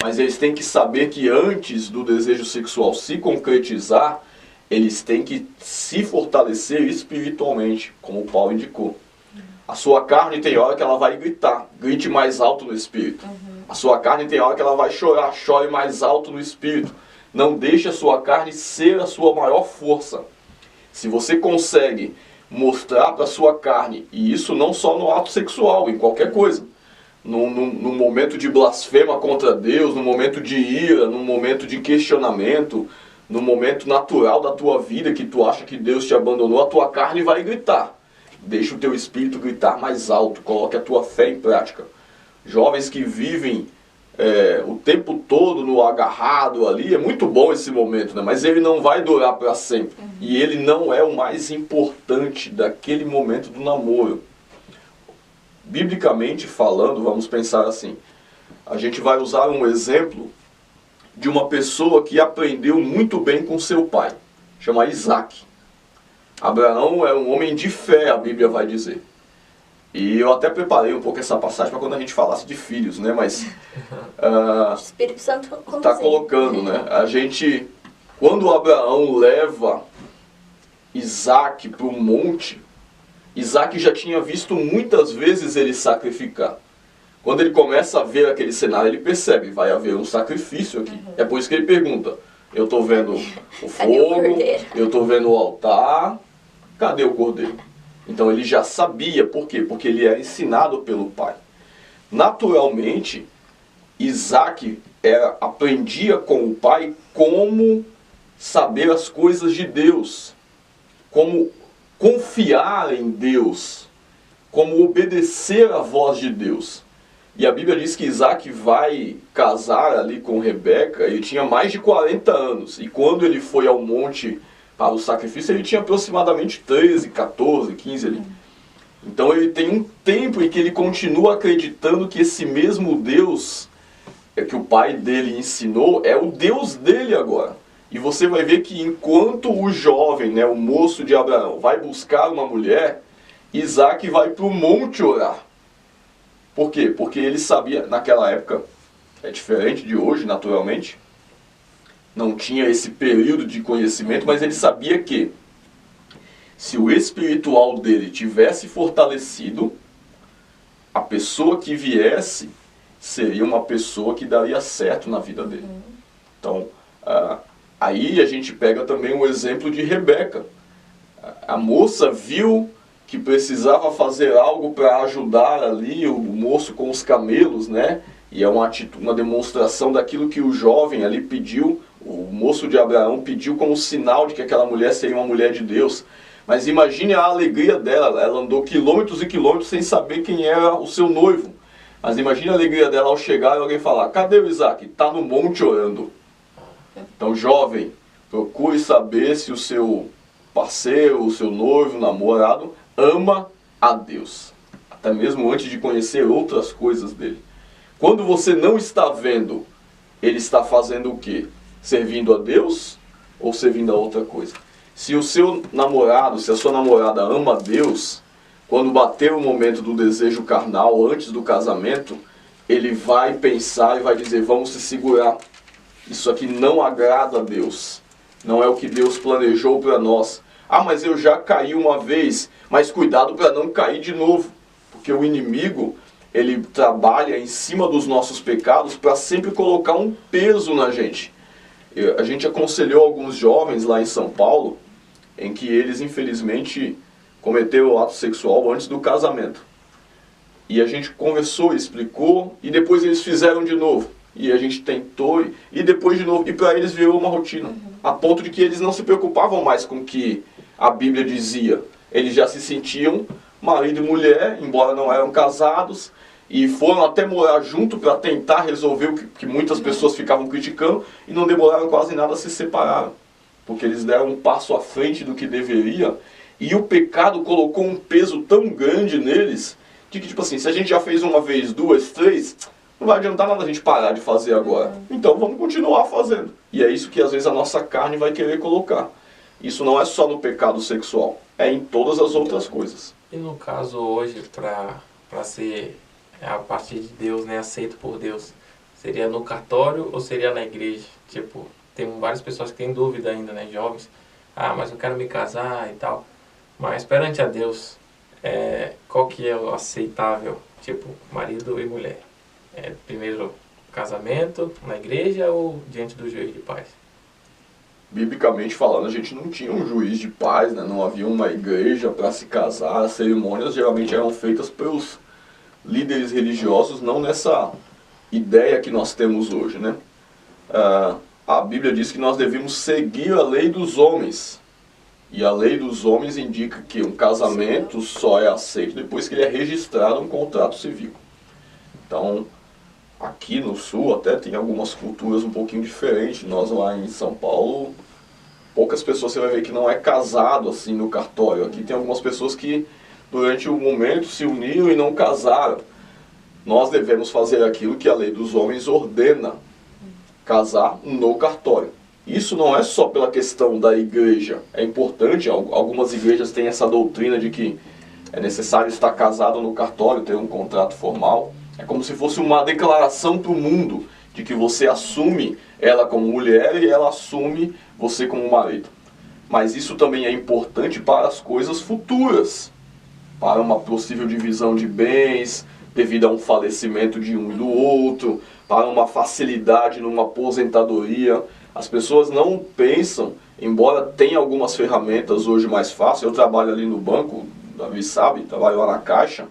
Mas eles têm que saber que antes do desejo sexual se concretizar, eles têm que se fortalecer espiritualmente, como o Paulo indicou. A sua carne tem hora que ela vai gritar, grite mais alto no espírito. A sua carne tem hora que ela vai chorar, chore mais alto no espírito. Não deixe a sua carne ser a sua maior força. Se você consegue mostrar para a sua carne, e isso não só no ato sexual, em qualquer coisa, no momento de blasfema contra Deus, no momento de ira, no momento de questionamento, no momento natural da tua vida que tu acha que Deus te abandonou, a tua carne vai gritar. Deixa o teu espírito gritar mais alto, coloque a tua fé em prática. jovens que vivem o tempo todo no agarrado ali, é muito bom esse momento, né? Mas ele não vai durar para sempre. E ele não é o mais importante daquele momento do namoro. Biblicamente falando, vamos pensar assim, a gente vai usar um exemplo de uma pessoa que aprendeu muito bem com seu pai, chama Isaac. Abraão é um homem de fé, a Bíblia vai dizer. E eu até preparei um pouco essa passagem para quando a gente falasse de filhos, né? Mas O Espírito Santo está colocando, né? A gente, quando Abraão leva Isaac para o monte, Isaac já tinha visto muitas vezes ele sacrificar. Quando ele começa a ver aquele cenário, ele percebe, vai haver um sacrifício aqui. É por isso que ele pergunta, eu estou vendo o fogo, eu estou vendo o altar, cadê o cordeiro? Então ele já sabia, por quê? Porque ele era ensinado pelo pai. Naturalmente, Isaac aprendia com o pai como saber as coisas de Deus, como confiar em Deus, como obedecer à voz de Deus. E a Bíblia diz que Isaac vai casar ali com Rebeca, ele tinha mais de 40 anos. E quando ele foi ao monte para o sacrifício, ele tinha aproximadamente 13, 14, 15 ali. Então ele tem um tempo em que ele continua acreditando que esse mesmo Deus que o pai dele ensinou é o Deus dele agora. E você vai ver que enquanto o jovem, né, o moço de Abraão, vai buscar uma mulher, Isaac vai para o monte orar. Por quê? Porque ele sabia, naquela época, é diferente de hoje, naturalmente, não tinha esse período de conhecimento, mas ele sabia que se o espiritual dele tivesse fortalecido, a pessoa que viesse seria uma pessoa que daria certo na vida dele. Então, aí a gente pega também o exemplo de Rebeca. A moça viu que precisava fazer algo para ajudar ali o moço com os camelos, né? E é uma demonstração daquilo que o jovem ali pediu, o moço de Abraão pediu como sinal de que aquela mulher seria uma mulher de Deus. Mas imagine a alegria dela, ela andou quilômetros e quilômetros sem saber quem era o seu noivo. Mas imagine a alegria dela ao chegar e alguém falar, cadê o Isaac? Está no monte orando. Então, jovem, procure saber se o seu parceiro, o seu noivo, namorado, ama a Deus. Até mesmo antes de conhecer outras coisas dele. Quando você não está vendo, ele está fazendo o quê? Servindo a Deus ou servindo a outra coisa? Se o seu namorado, se a sua namorada ama a Deus, quando bater o momento do desejo carnal antes do casamento, ele vai pensar e vai dizer, vamos se segurar. Isso aqui não agrada a Deus. Não é o que Deus planejou para nós. Ah, mas eu já caí uma vez. Mas cuidado para não cair de novo. Porque o inimigo, ele trabalha em cima dos nossos pecados para sempre colocar um peso na gente. A gente aconselhou alguns jovens lá em São Paulo, em que eles, infelizmente, cometeram o ato sexual antes do casamento. E a gente conversou, explicou, e depois eles fizeram de novo. E a gente tentou, e depois de novo. E para eles virou uma rotina. A ponto de que eles não se preocupavam mais com o que a Bíblia dizia. Eles já se sentiam marido e mulher, embora não eram casados, e foram até morar junto para tentar resolver o que muitas pessoas ficavam criticando, e não demoraram quase nada a se separar. Porque eles deram um passo à frente do que deveria, e o pecado colocou um peso tão grande neles, de que, tipo assim, se a gente já fez uma vez, duas, três, não vai adiantar nada a gente parar de fazer agora. Então vamos continuar fazendo. E é isso que às vezes a nossa carne vai querer colocar. Isso não é só no pecado sexual, é em todas as outras coisas. E no caso hoje, para ser a partir de Deus, né, aceito por Deus, seria no cartório ou seria na igreja? Tipo, tem várias pessoas que têm dúvida ainda, né, jovens. Ah, mas eu quero me casar e tal. Mas perante a Deus, qual que é o aceitável? Tipo, marido e mulher. Primeiro casamento na igreja ou diante do juiz de paz? Biblicamente falando, a gente não tinha um juiz de paz, né? Não havia uma igreja para se casar. As cerimônias geralmente eram feitas pelos líderes religiosos, não nessa ideia que nós temos hoje, né? A Bíblia diz que nós devemos seguir a lei dos homens. E a lei dos homens indica que um casamento só é aceito depois que ele é registrado em um contrato civil. Então, aqui no Sul até tem algumas culturas um pouquinho diferentes. Nós lá em São Paulo, poucas pessoas você vai ver que não é casado assim no cartório. Aqui tem algumas pessoas que durante o momento se uniram e não casaram. Nós devemos fazer aquilo que a lei dos homens ordena, casar no cartório. Isso não é só pela questão da igreja. É importante, algumas igrejas têm essa doutrina de que é necessário estar casado no cartório, ter um contrato formal. É como se fosse uma declaração para o mundo de que você assume ela como mulher e ela assume você como marido. Mas isso também é importante para as coisas futuras, para uma possível divisão de bens, devido a um falecimento de um e do outro, para uma facilidade numa aposentadoria. As pessoas não pensam, embora tenha algumas ferramentas hoje mais fáceis. Eu trabalho ali no banco, Davi sabe, trabalho lá na Caixa.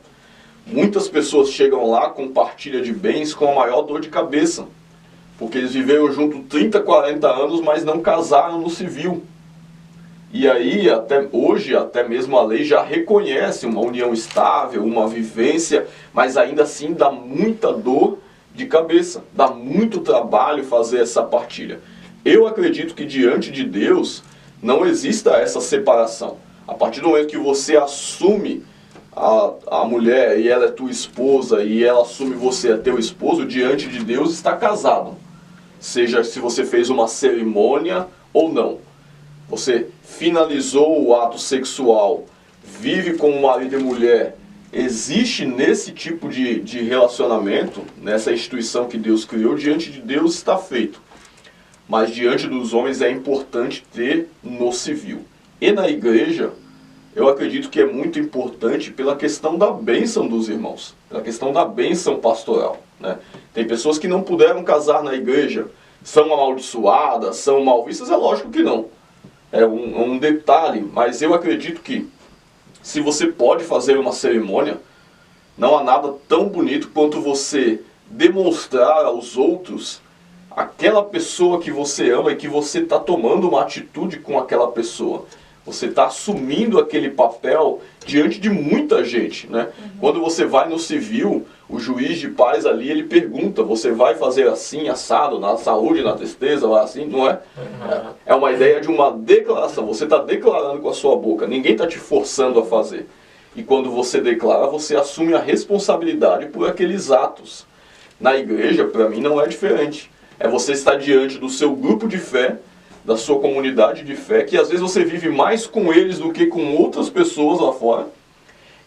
Muitas pessoas chegam lá com partilha de bens com a maior dor de cabeça, porque eles viveram junto 30, 40 anos, mas não casaram no civil. E aí, até hoje, até mesmo a lei já reconhece uma união estável, uma vivência, mas ainda assim dá muita dor de cabeça, dá muito trabalho fazer essa partilha. Eu acredito que diante de Deus não exista essa separação. A partir do momento que você assume a mulher e ela é tua esposa e ela assume você é teu esposo, diante de Deus está casado. Seja se você fez uma cerimônia ou não. Você finalizou o ato sexual, vive como marido e mulher, existe nesse tipo de relacionamento, nessa instituição que Deus criou, diante de Deus está feito. Mas diante dos homens é importante ter no civil. E na igreja, eu acredito que é muito importante pela questão da bênção dos irmãos, pela questão da bênção pastoral, né? Tem pessoas que não puderam casar na igreja, são amaldiçoadas, são mal vistas, é lógico que não. É um detalhe, mas eu acredito que se você pode fazer uma cerimônia, não há nada tão bonito quanto você demonstrar aos outros aquela pessoa que você ama e que você está tomando uma atitude com aquela pessoa. Você está assumindo aquele papel diante de muita gente, né? Quando você vai no civil, o juiz de paz ali, ele pergunta, você vai fazer assim, assado, na saúde, na tristeza, vai assim, não é? É uma ideia de uma declaração, você está declarando com a sua boca, ninguém está te forçando a fazer. E quando você declara, você assume a responsabilidade por aqueles atos. Na igreja, para mim, não é diferente. É você estar diante do seu grupo de fé, da sua comunidade de fé, que às vezes você vive mais com eles do que com outras pessoas lá fora,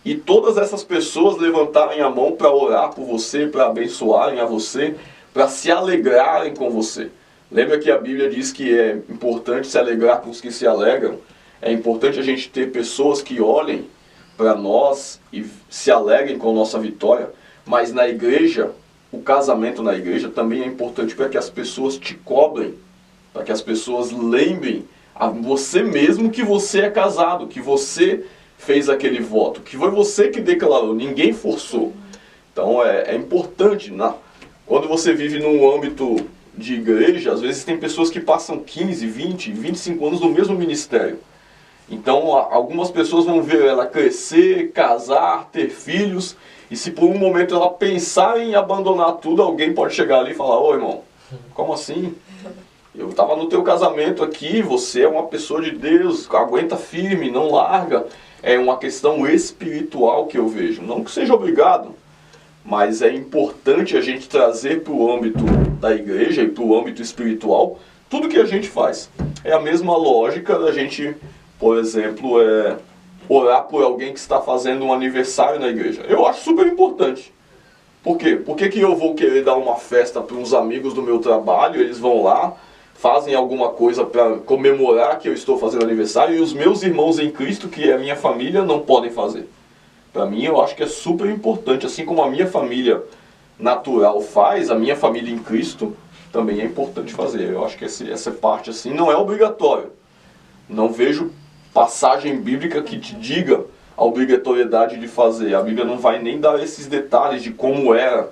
e todas essas pessoas levantarem a mão para orar por você, para abençoarem a você, para se alegrarem com você. Lembra que a Bíblia diz que é importante se alegrar com os que se alegram? É importante a gente ter pessoas que olhem para nós e se alegrem com a nossa vitória, mas na igreja, o casamento na igreja também é importante para que as pessoas te cobrem, para que as pessoas lembrem a você mesmo que você é casado, que você fez aquele voto, que foi você que declarou, ninguém forçou. Então é importante, quando você vive num âmbito de igreja, às vezes tem pessoas que passam 15, 20, 25 anos no mesmo ministério. Então algumas pessoas vão ver ela crescer, casar, ter filhos, e se por um momento ela pensar em abandonar tudo, alguém pode chegar ali e falar, ô irmão, como assim? Eu estava no teu casamento aqui, você é uma pessoa de Deus, aguenta firme, não larga. É uma questão espiritual que eu vejo. Não que seja obrigado, mas é importante a gente trazer para o âmbito da igreja e para o âmbito espiritual tudo que a gente faz. É a mesma lógica da gente, por exemplo, orar por alguém que está fazendo um aniversário na igreja. Eu acho super importante. Por quê? Por que eu vou querer dar uma festa para uns amigos do meu trabalho, eles vão lá, fazem alguma coisa para comemorar que eu estou fazendo aniversário e os meus irmãos em Cristo, que é a minha família, não podem fazer? Para mim, eu acho que é super importante, assim como a minha família natural faz, a minha família em Cristo também é importante fazer. Eu acho que essa parte assim não é obrigatório. Não vejo passagem bíblica que te diga a obrigatoriedade de fazer. A Bíblia não vai nem dar esses detalhes de como era,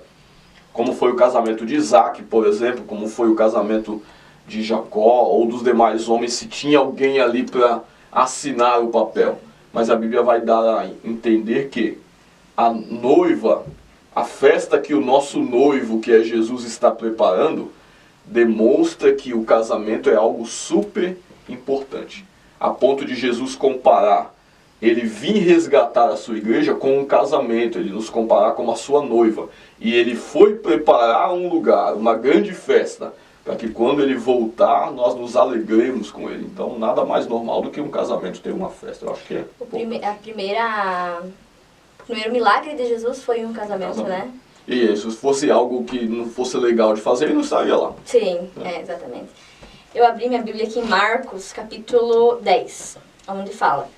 como foi o casamento de Isaac, por exemplo, como foi o casamento de Jacó ou dos demais homens, se tinha alguém ali para assinar o papel. Mas a Bíblia vai dar a entender que a noiva, A festa que o nosso noivo, que é Jesus, está preparando, demonstra que o casamento é algo super importante. A ponto de Jesus comparar, ele vir resgatar a sua igreja com um casamento, ele nos comparar como a sua noiva. E ele foi preparar um lugar, uma grande festa, para que quando ele voltar, nós nos alegremos com ele. Então, nada mais normal do que um casamento ter uma festa. Eu acho que é. O primeiro milagre de Jesus foi um casamento, né? E se fosse algo que não fosse legal de fazer, ele não estaria lá. Sim, exatamente. Eu abri minha Bíblia aqui em Marcos, capítulo 10, onde fala: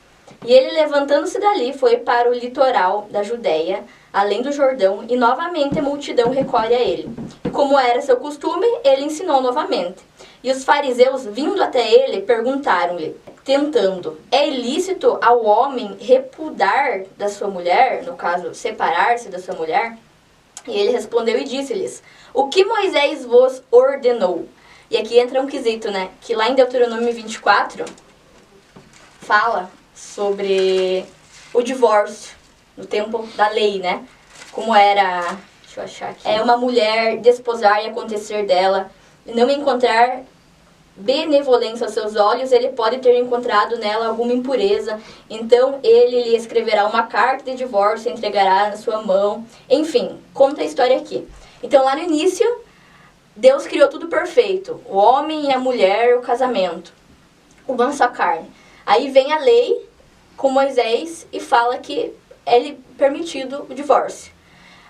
E ele, levantando-se dali, foi para o litoral da Judéia, além do Jordão, e novamente a multidão recolhe a ele. E como era seu costume, ele ensinou novamente. E os fariseus, vindo até ele, perguntaram-lhe, tentando: É ilícito ao homem repudar da sua mulher, no caso, separar-se da sua mulher? E ele respondeu e disse-lhes: O que Moisés vos ordenou? E aqui entra um quesito, né? Que lá em Deuteronômio 24 fala sobre o divórcio no tempo da lei, né? Como era, deixa eu achar aqui, é uma mulher desposar e acontecer dela, não encontrar benevolência aos seus olhos, ele pode ter encontrado nela alguma impureza, então ele lhe escreverá uma carta de divórcio e entregará na sua mão. Enfim, conta a história aqui. Então lá no início, Deus criou tudo perfeito, o homem e a mulher, o casamento, uma só carne. Aí vem a lei com Moisés e fala que é permitido o divórcio.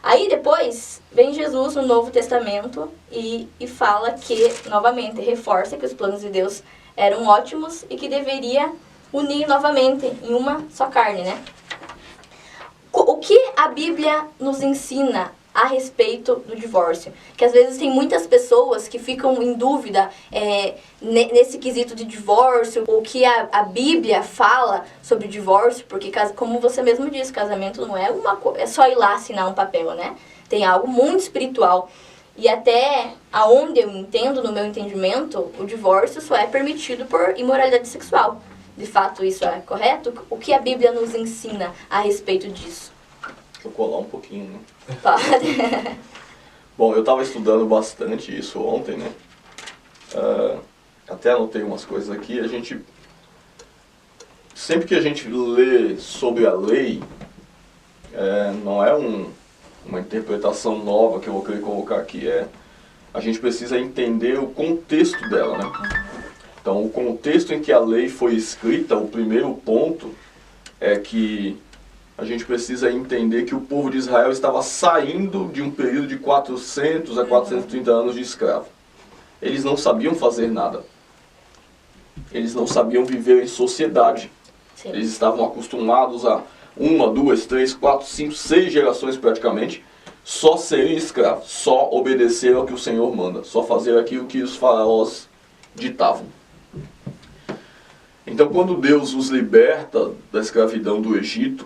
Aí depois vem Jesus no Novo Testamento e fala que, novamente, reforça que os planos de Deus eram ótimos e que deveria unir novamente em uma só carne, né? O que a Bíblia nos ensina a respeito do divórcio? Que às vezes tem muitas pessoas que ficam em dúvida nesse quesito de divórcio, o que a Bíblia fala sobre o divórcio, porque, como você mesmo disse, casamento não é é só ir lá assinar um papel, né? Tem algo muito espiritual. E até aonde eu entendo, no meu entendimento, o divórcio só é permitido por imoralidade sexual. De fato, isso é correto? O que a Bíblia nos ensina a respeito disso? Deixa eu colar um pouquinho, né? Pode. Bom, eu estava estudando bastante isso ontem, né? Até anotei umas coisas aqui. Sempre que a gente lê sobre a lei, não é uma interpretação nova que eu vou querer colocar aqui. A gente precisa entender o contexto dela, né? Então, o contexto em que a lei foi escrita, o primeiro ponto é que a gente precisa entender que o povo de Israel estava saindo de um período de 400 a 430 anos de escravo. Eles não sabiam fazer nada. Eles não sabiam viver em sociedade. Sim. Eles estavam acostumados a 1, 2, 3, 4, 5, 6 gerações praticamente, só serem escravos, só obedecer ao que o Senhor manda, só fazer aquilo que os faraós ditavam. Então, quando Deus os liberta da escravidão do Egito,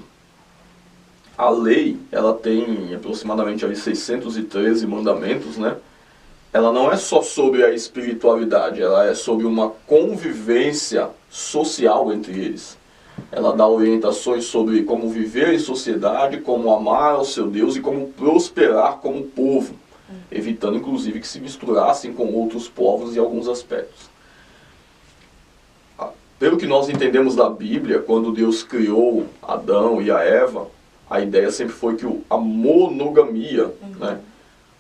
a lei, ela tem aproximadamente ali 613 mandamentos, né? Ela não é só sobre a espiritualidade, ela é sobre uma convivência social entre eles. Ela dá orientações sobre como viver em sociedade, como amar ao seu Deus e como prosperar como povo, evitando inclusive que se misturassem com outros povos em alguns aspectos. Pelo que nós entendemos da Bíblia, quando Deus criou Adão e a Eva, a ideia sempre foi que a monogamia, né?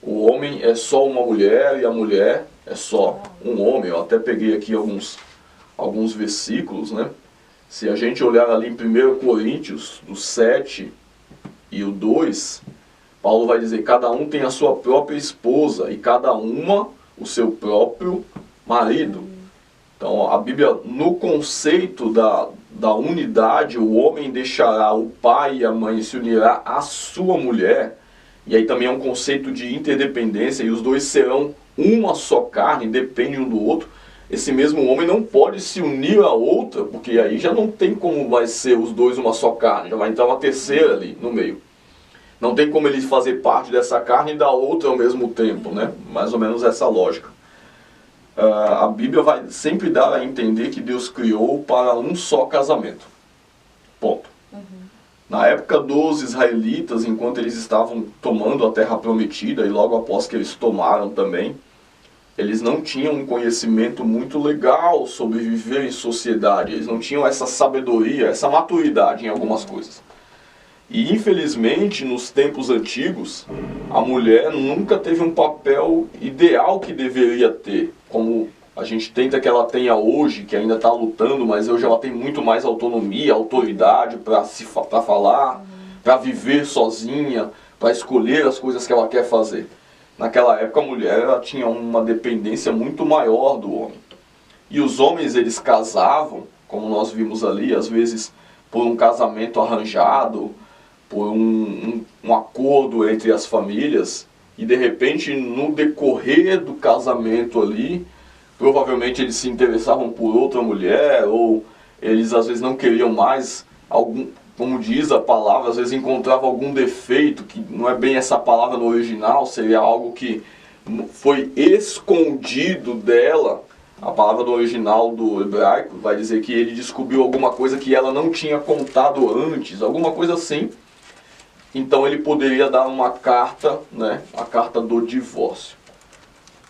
O homem é só uma mulher e a mulher é só um homem. Eu até peguei aqui alguns versículos, né? Se a gente olhar ali em 1 Coríntios, do 7 e o 2, Paulo vai dizer: cada um tem a sua própria esposa e cada uma o seu próprio marido. Então a Bíblia, no conceito da unidade, o homem deixará o pai e a mãe e se unirá à sua mulher. E aí também é um conceito de interdependência, e os dois serão uma só carne, dependem um do outro. Esse mesmo homem não pode se unir a outra, porque aí já não tem como vai ser os dois uma só carne, já vai entrar uma terceira ali no meio. Não tem como ele fazer parte dessa carne e da outra ao mesmo tempo, né? Mais ou menos essa lógica. A Bíblia vai sempre dar a entender que Deus criou para um só casamento. Ponto. Na época dos israelitas, enquanto eles estavam tomando a terra prometida, e logo após que eles tomaram também, eles não tinham um conhecimento muito legal sobre viver em sociedade. Eles não tinham essa sabedoria, essa maturidade em algumas coisas. E infelizmente, nos tempos antigos, a mulher nunca teve um papel ideal que deveria ter, como a gente tenta que ela tenha hoje, que ainda está lutando, mas hoje ela tem muito mais autonomia, autoridade para falar, para viver sozinha, para escolher as coisas que ela quer fazer. Naquela época a mulher ela tinha uma dependência muito maior do homem. E os homens eles casavam, como nós vimos ali, às vezes por um casamento arranjado, por um acordo entre as famílias, e de repente no decorrer do casamento ali, provavelmente eles se interessavam por outra mulher, ou eles às vezes não queriam mais algum, como diz a palavra, às vezes encontrava algum defeito, que não é bem essa palavra no original, seria algo que foi escondido dela. A palavra do original do hebraico vai dizer que ele descobriu alguma coisa que ela não tinha contado antes, alguma coisa assim. Então ele poderia dar uma carta, né, a carta do divórcio.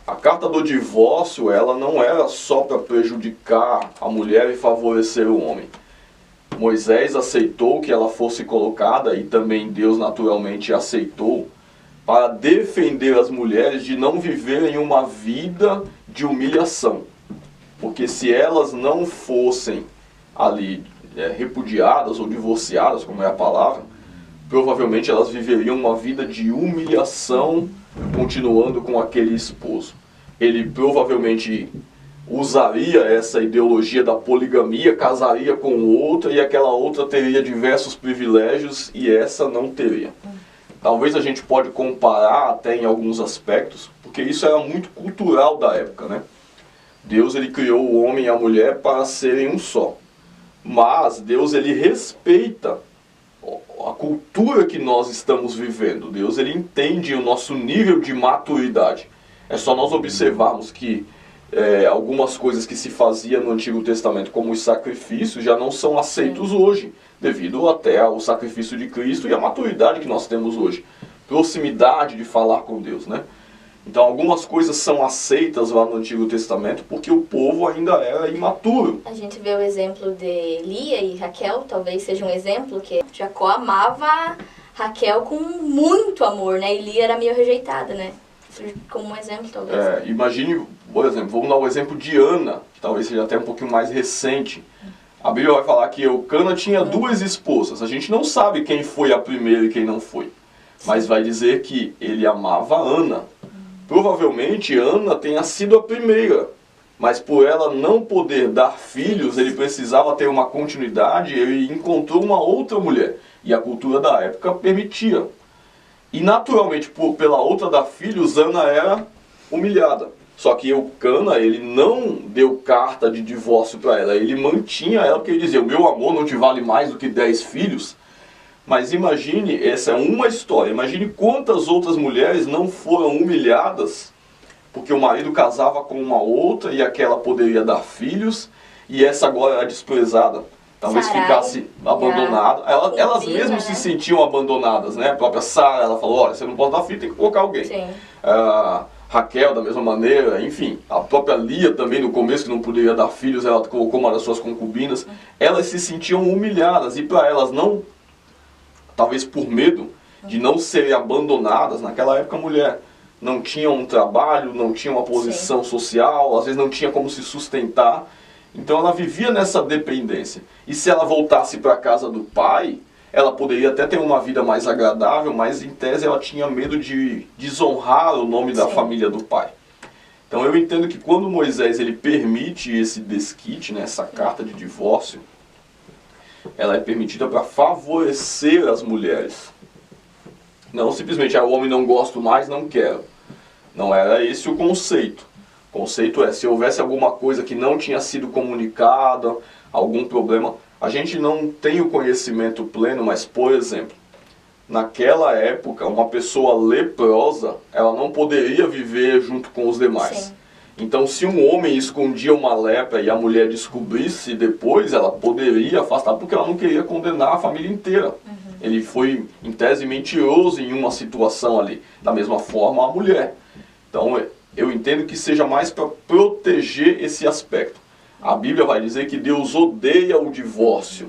A carta do divórcio, ela não era só para prejudicar a mulher e favorecer o homem. Moisés aceitou que ela fosse colocada, e também Deus naturalmente aceitou, para defender as mulheres de não viverem uma vida de humilhação. Porque se elas não fossem ali repudiadas ou divorciadas, como é a palavra, provavelmente elas viveriam uma vida de humilhação, continuando com aquele esposo. Ele provavelmente usaria essa ideologia da poligamia, casaria com outra, e aquela outra teria diversos privilégios e essa não teria. Talvez a gente pode comparar até em alguns aspectos, porque isso era muito cultural da época, né? Deus ele criou o homem e a mulher para serem um só. Mas Deus ele respeita a cultura que nós estamos vivendo. Deus ele entende o nosso nível de maturidade. É só nós observarmos que algumas coisas que se fazia no Antigo Testamento, como os sacrifícios, já não são aceitos hoje, devido até ao sacrifício de Cristo e a maturidade que nós temos hoje. Proximidade de falar com Deus, né? Então algumas coisas são aceitas lá no Antigo Testamento porque o povo ainda era imaturo. A gente vê o exemplo de Lia e Raquel, talvez seja um exemplo que Jacó amava Raquel com muito amor, né? E Lia era meio rejeitada, né? Como um exemplo, talvez. Imagine, por exemplo, vamos dar o exemplo de Ana, que talvez seja até um pouquinho mais recente. A Bíblia vai falar que Eucana tinha duas esposas. A gente não sabe quem foi a primeira e quem não foi. Mas vai dizer que ele amava Ana. Provavelmente Ana tenha sido a primeira, mas por ela não poder dar filhos, ele precisava ter uma continuidade, ele encontrou uma outra mulher. E a cultura da época permitia. E naturalmente, pela outra dar filhos, Ana era humilhada. Só que Eucana, ele não deu carta de divórcio para ela, ele mantinha ela, porque ele dizia, o meu amor não te vale mais do que 10 filhos. Mas imagine, essa é uma história, imagine quantas outras mulheres não foram humilhadas porque o marido casava com uma outra e aquela poderia dar filhos e essa agora era desprezada. Talvez Sarai, ficasse abandonada. Elas mesmas né? se sentiam abandonadas, né? A própria Sara, ela falou, olha, você não pode dar filho, tem que colocar alguém. Sim. Raquel, da mesma maneira, enfim. A própria Lia também, no começo, que não poderia dar filhos, ela colocou uma das suas concubinas. Elas se sentiam humilhadas e para elas não... Talvez por medo de não serem abandonadas. Naquela época a mulher não tinha um trabalho, não tinha uma posição social, às vezes não tinha como se sustentar. Então ela vivia nessa dependência. E se ela voltasse para a casa do pai, ela poderia até ter uma vida mais agradável, mas em tese ela tinha medo de desonrar o nome da família do pai. Então eu entendo que quando Moisés ele permite esse desquite, né, essa carta de divórcio, ela é permitida para favorecer as mulheres. Não simplesmente, o homem não gosto mais, não quero. Não era esse o conceito. O conceito é, se houvesse alguma coisa que não tinha sido comunicada, algum problema, a gente não tem o conhecimento pleno, mas, por exemplo, naquela época, uma pessoa leprosa, ela não poderia viver junto com os demais. Sim. Então, se um homem escondia uma lepra e a mulher descobrisse depois, ela poderia afastar, porque ela não queria condenar a família inteira. Ele foi, em tese, mentiroso em uma situação ali. Da mesma forma, a mulher. Então, eu entendo que seja mais para proteger esse aspecto. A Bíblia vai dizer que Deus odeia o divórcio.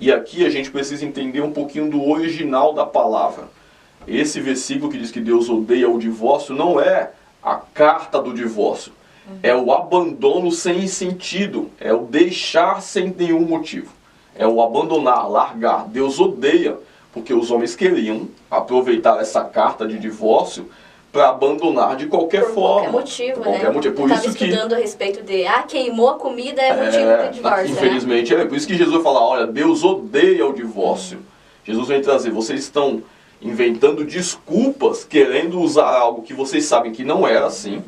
E aqui a gente precisa entender um pouquinho do original da palavra. Esse versículo que diz que Deus odeia o divórcio não é a carta do divórcio. É o abandono sem sentido. É o deixar sem nenhum motivo. É o abandonar, largar. Deus odeia, porque os homens queriam aproveitar essa carta de divórcio para abandonar de qualquer forma. Qualquer motivo, por qualquer motivo. Por eu isso estava estudando a respeito de, queimou a comida é motivo de divórcio, infelizmente, né? É por isso que Jesus vai falar, olha, Deus odeia o divórcio. Jesus vem trazer, vocês estão inventando desculpas, querendo usar algo que vocês sabem que não era assim.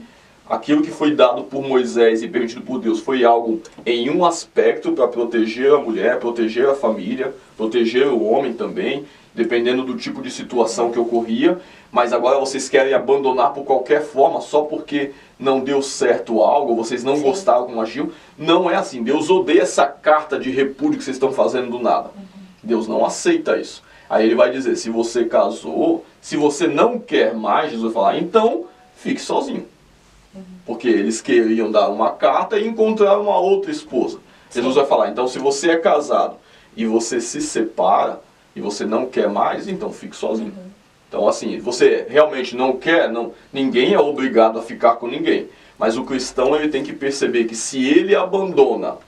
Aquilo que foi dado por Moisés e permitido por Deus foi algo em um aspecto para proteger a mulher, proteger a família, proteger o homem também, dependendo do tipo de situação que ocorria. Mas agora vocês querem abandonar por qualquer forma, só porque não deu certo algo, vocês não gostaram como agiu. Não é assim. Deus odeia essa carta de repúdio que vocês estão fazendo do nada. Deus não aceita isso. Aí ele vai dizer, se você casou, se você não quer mais, Jesus vai falar, então fique sozinho. Porque eles queriam dar uma carta e encontrar uma outra esposa. Jesus vai falar, então se você é casado e você se separa e você não quer mais, então fique sozinho. Então assim, você realmente não quer, ninguém é obrigado a ficar com ninguém. Mas o cristão ele tem que perceber que se ele abandona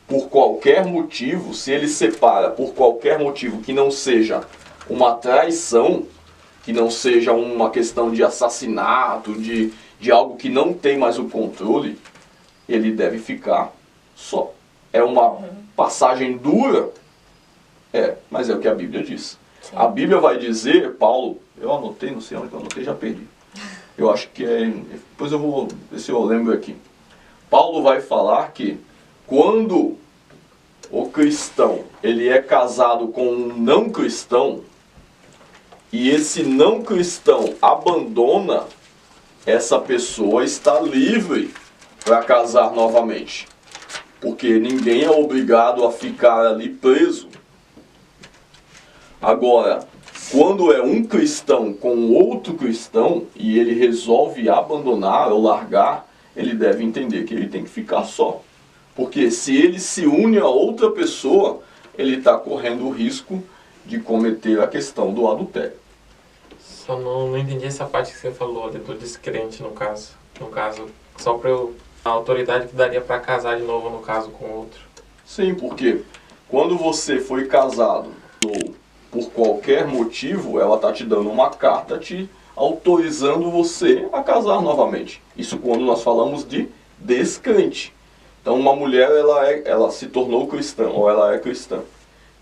por qualquer motivo, se ele separa por qualquer motivo que não seja uma traição, que não seja uma questão de assassinato, de algo que não tem mais o controle, ele deve ficar só. É uma passagem dura, mas é o que a Bíblia diz. Sim. A Bíblia vai dizer, Paulo, eu anotei, não sei onde que eu anotei, já perdi. Eu acho que depois eu vou ver se eu lembro aqui. Paulo vai falar que quando o cristão ele é casado com um não cristão, e esse não cristão abandona, essa pessoa está livre para casar novamente. Porque ninguém é obrigado a ficar ali preso. Agora, quando é um cristão com outro cristão e ele resolve abandonar ou largar, ele deve entender que ele tem que ficar só. Porque se ele se une a outra pessoa, ele está correndo o risco de cometer a questão do adultério. Só não entendi essa parte que você falou ali do descrente, no caso. No caso, só para a autoridade que daria para casar de novo, no caso, com outro. Sim, porque quando você foi casado ou por qualquer motivo, ela está te dando uma carta te autorizando você a casar novamente. Isso quando nós falamos de descrente. Então uma mulher ela se tornou cristã, ou ela é cristã.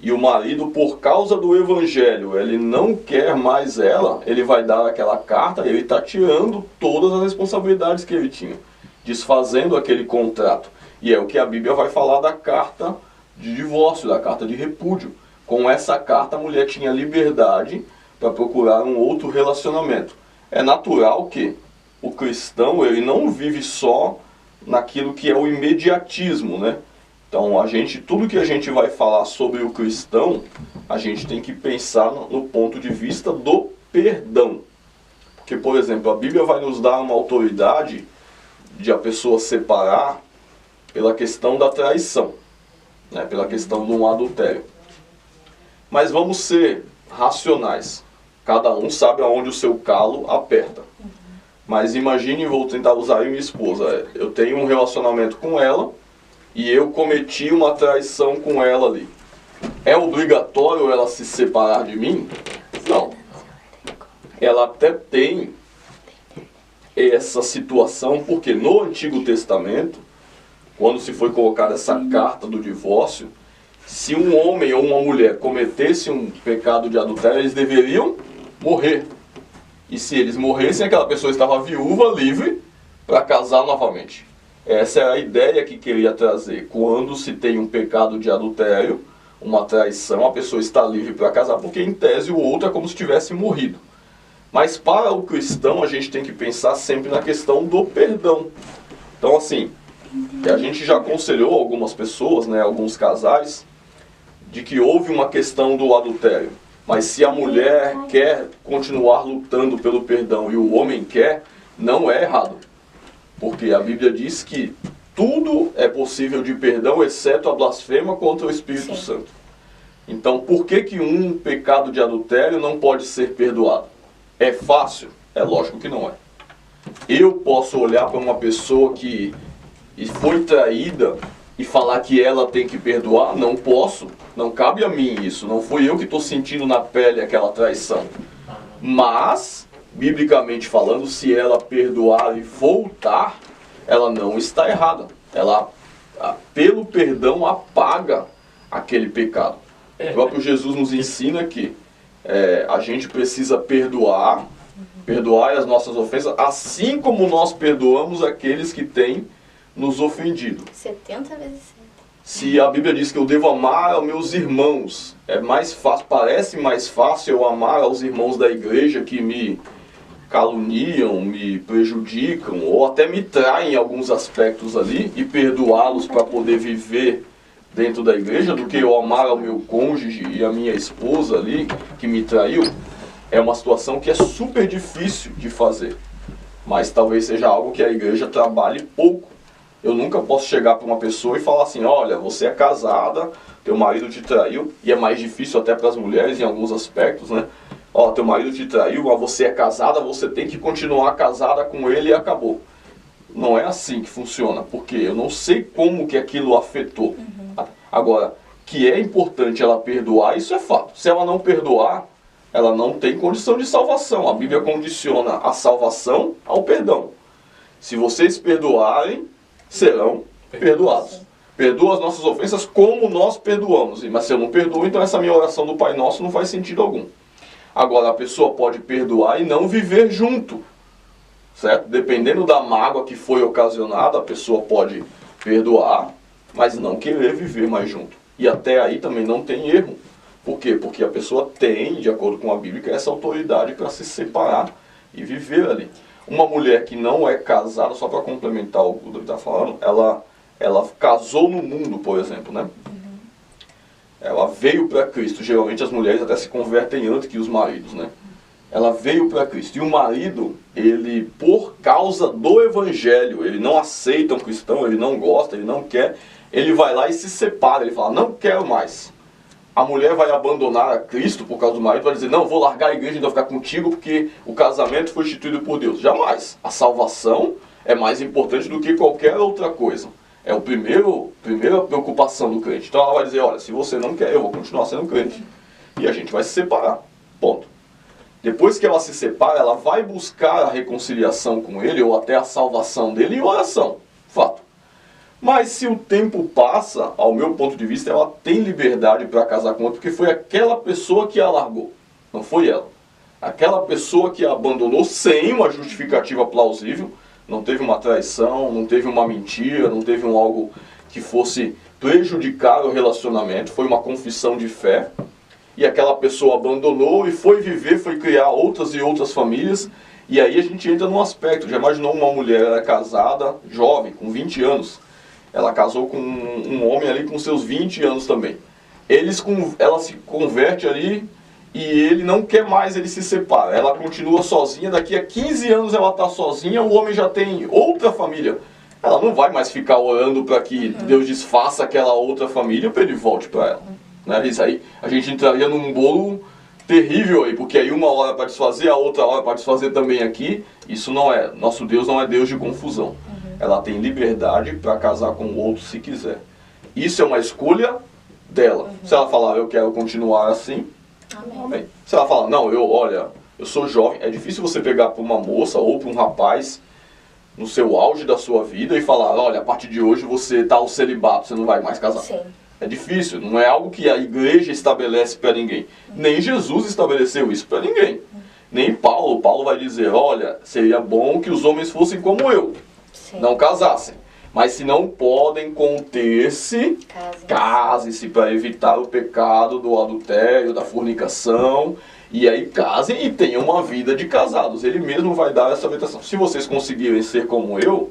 E o marido, por causa do evangelho, ele não quer mais ela, ele vai dar aquela carta e ele está tirando todas as responsabilidades que ele tinha, desfazendo aquele contrato. E é o que a Bíblia vai falar da carta de divórcio, da carta de repúdio. Com essa carta a mulher tinha liberdade para procurar um outro relacionamento. É natural que o cristão ele não vive só naquilo que é o imediatismo, né? Então, tudo que a gente vai falar sobre o cristão, a gente tem que pensar no ponto de vista do perdão. Porque, por exemplo, a Bíblia vai nos dar uma autoridade de a pessoa separar pela questão da traição, né? Pela questão de um adultério. Mas vamos ser racionais. Cada um sabe aonde o seu calo aperta. Mas imagine, vou tentar usar aí minha esposa. Eu tenho um relacionamento com ela, e eu cometi uma traição com ela ali. É obrigatório ela se separar de mim? Não. Ela até tem essa situação, porque no Antigo Testamento, quando se foi colocada essa carta do divórcio, se um homem ou uma mulher cometesse um pecado de adultério, eles deveriam morrer. E se eles morressem, aquela pessoa estava viúva, livre, para casar novamente. Essa é a ideia que queria trazer. Quando se tem um pecado de adultério, uma traição, a pessoa está livre para casar, porque em tese o outro é como se tivesse morrido. Mas para o cristão a gente tem que pensar sempre na questão do perdão. Então assim, a gente já aconselhou algumas pessoas, né, alguns casais, de que houve uma questão do adultério. Mas se a mulher quer continuar lutando pelo perdão e o homem quer, não é errado. Porque a Bíblia diz que tudo é possível de perdão, exceto a blasfêmia contra o Espírito Santo. Então, por que que um pecado de adultério não pode ser perdoado? É fácil? É lógico que não é. Eu posso olhar para uma pessoa que foi traída e falar que ela tem que perdoar? Não posso. Não cabe a mim isso. Não fui eu que estou sentindo na pele aquela traição. Mas, biblicamente falando, se ela perdoar e voltar, ela não está errada. Ela, pelo perdão, apaga aquele pecado. O próprio Jesus nos ensina que a gente precisa perdoar as nossas ofensas, assim como nós perdoamos aqueles que têm nos ofendido. 70 vezes 7. Se a Bíblia diz que eu devo amar aos meus irmãos, é mais fácil, parece mais fácil eu amar aos irmãos da igreja que me caluniam, me prejudicam ou até me traem em alguns aspectos ali e perdoá-los para poder viver dentro da igreja do que eu amar ao meu cônjuge e a minha esposa ali que me traiu. É uma situação que é super difícil de fazer, mas talvez seja algo que a igreja trabalhe pouco. Eu nunca posso chegar para uma pessoa e falar assim, olha, você é casada, teu marido te traiu, e é mais difícil até para as mulheres em alguns aspectos, né? Ó, teu marido te traiu, mas você é casada, você tem que continuar casada com ele e acabou. Não é assim que funciona, porque eu não sei como que aquilo afetou. Agora, que é importante ela perdoar, isso é fato. Se ela não perdoar, ela não tem condição de salvação. A Bíblia condiciona a salvação ao perdão. Se vocês perdoarem, serão perdoados. Perdoa as nossas ofensas como nós perdoamos. Mas se eu não perdoo, então essa minha oração do Pai Nosso não faz sentido algum. Agora, a pessoa pode perdoar e não viver junto. Certo? Dependendo da mágoa que foi ocasionada, a pessoa pode perdoar, mas não querer viver mais junto. E até aí também não tem erro. Por quê? Porque a pessoa tem, de acordo com a Bíblia, essa autoridade para se separar e viver ali. Uma mulher que não é casada, só para complementar o que ele está falando, ela casou no mundo, por exemplo, né? Ela veio para Cristo. Geralmente as mulheres até se convertem antes que os maridos, né? Ela veio para Cristo. E o marido, ele, por causa do evangelho, ele não aceita um cristão, ele não gosta, ele não quer, ele vai lá e se separa. Ele fala, não quero mais. A mulher vai abandonar a Cristo por causa do marido, vai dizer, não, vou largar a igreja e não ficar contigo porque o casamento foi instituído por Deus. Jamais. A salvação é mais importante do que qualquer outra coisa. É a primeira preocupação do crente. Então ela vai dizer, olha, se você não quer, eu vou continuar sendo crente. E a gente vai se separar. Ponto. Depois que ela se separa, ela vai buscar a reconciliação com ele, ou até a salvação dele, em oração. Fato. Mas se o tempo passa, ao meu ponto de vista, ela tem liberdade para casar com outro, porque foi aquela pessoa que a largou. Não foi ela. Aquela pessoa que a abandonou sem uma justificativa plausível. Não teve uma traição, não teve uma mentira, não teve algo que fosse prejudicar o relacionamento. Foi uma confissão de fé. E aquela pessoa abandonou e foi viver, foi criar outras e outras famílias. E aí a gente entra num aspecto. Já imaginou uma mulher, ela é casada, jovem, com 20 anos. Ela casou com um homem ali com seus 20 anos também. Ela se converte ali e ele não quer mais, ele se separa. Ela continua sozinha, daqui a 15 anos ela está sozinha, o homem já tem outra família. Ela não vai mais ficar orando para que Deus desfaça aquela outra família para ele volte para ela. Né? Isso aí, a gente entraria num bolo terrível aí, porque aí uma hora para desfazer, a outra hora para desfazer também aqui. Isso não é, nosso Deus não é Deus de confusão. Ela tem liberdade para casar com o outro se quiser. Isso é uma escolha dela. Se ela falar, eu quero continuar assim, amém. Se ela falar, não, eu sou jovem, é difícil você pegar para uma moça ou para um rapaz no seu auge da sua vida e falar, olha, a partir de hoje você está ao celibato, você não vai mais casar. Sim. É difícil, não é algo que a igreja estabelece para ninguém. Nem Jesus estabeleceu isso para ninguém. Nem Paulo. Paulo vai dizer, olha, seria bom que os homens fossem como eu. Sim. Não casassem. Mas se não podem conter-se, casem-se para evitar o pecado do adultério, da fornicação. E aí casem e tenham uma vida de casados. Ele mesmo vai dar essa orientação. Se vocês conseguirem ser como eu,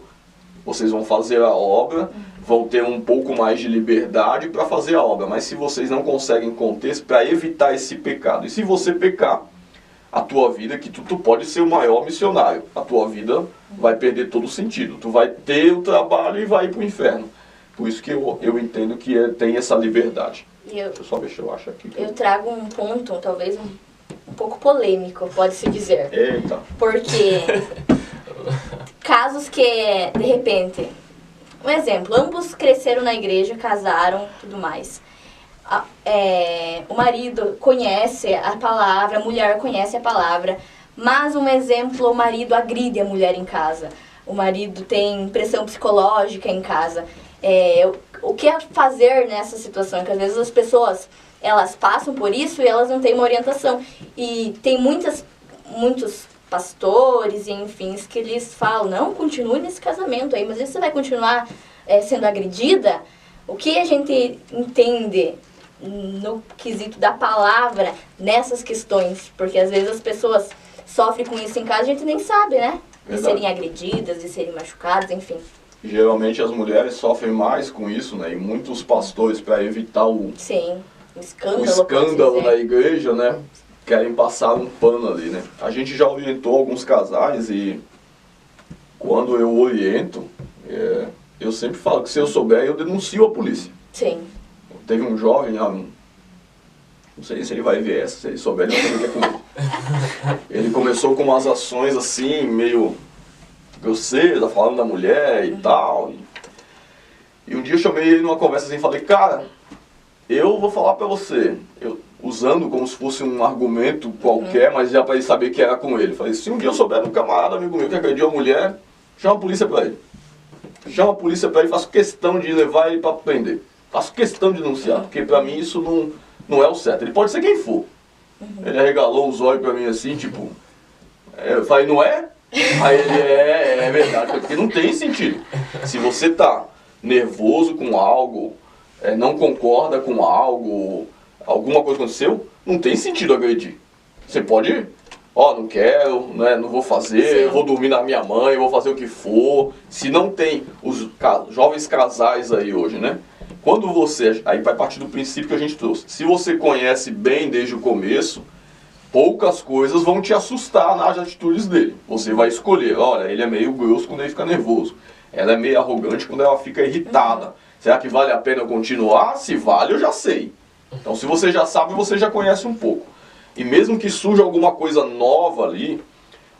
vocês vão fazer a obra, vão ter um pouco mais de liberdade para fazer a obra. Mas se vocês não conseguem conter, para evitar esse pecado. E se você pecar, a tua vida, que tu pode ser o maior missionário, a tua vida vai perder todo o sentido. Tu vai ter o trabalho e vai ir para o inferno. Por isso que eu entendo que tem essa liberdade. Deixa eu só ver se eu acho aqui. Eu trago um ponto, talvez um pouco polêmico, pode-se dizer. Eita. Porque casos que, de repente, um exemplo, ambos cresceram na igreja, casaram, tudo mais. O marido conhece a palavra, a mulher conhece a palavra, mas um exemplo, o marido agride a mulher em casa. O marido tem pressão psicológica em casa. O que fazer nessa situação? Porque às vezes as pessoas, elas passam por isso e elas não têm uma orientação. E tem muitos pastores e enfim, que eles falam, não, continue nesse casamento aí, mas você vai continuar sendo agredida? O que a gente entende no quesito da palavra nessas questões? Porque às vezes as pessoas sofrem com isso em casa, a gente nem sabe, né? De serem agredidas, de serem machucadas, enfim. Geralmente as mulheres sofrem mais com isso, né? E muitos pastores, para evitar o escândalo na igreja, né? Querem passar um pano ali, né? A gente já orientou alguns casais e quando eu oriento, eu sempre falo que se eu souber, eu denuncio a polícia. Sim. Teve um jovem, não sei se ele vai ver essa, se ele souber, ele vai saber o que é comigo. Ele começou com umas ações assim, meio grosseiras, falando da mulher e tal. E um dia eu chamei ele numa conversa assim e falei, cara, eu vou falar pra você, usando como se fosse um argumento qualquer, mas já pra ele saber que era com ele. Falei, se um dia eu souber de um camarada amigo meu que agrediu a mulher, chama a polícia pra ele. Chama a polícia pra ele, faço questão de levar ele pra prender. Faço questão de denunciar, porque pra mim isso não é o certo. Ele pode ser quem for. Ele arregalou os olhos pra mim assim, tipo... eu falei, não é? Aí ele, é verdade, porque não tem sentido. Se você tá nervoso com algo, não concorda com algo, alguma coisa aconteceu, não tem sentido agredir. Você pode... não quero, né, não vou fazer, eu vou dormir na minha mãe, vou fazer o que for. Se não tem os jovens casais aí hoje, né? Quando você, aí vai partir do princípio que a gente trouxe, se você conhece bem desde o começo, poucas coisas vão te assustar nas atitudes dele. Você vai escolher, olha, ele é meio grosso quando ele fica nervoso, ela é meio arrogante quando ela fica irritada. Será que vale a pena continuar? Se vale, eu já sei. Então se você já sabe, você já conhece um pouco. E mesmo que surja alguma coisa nova ali,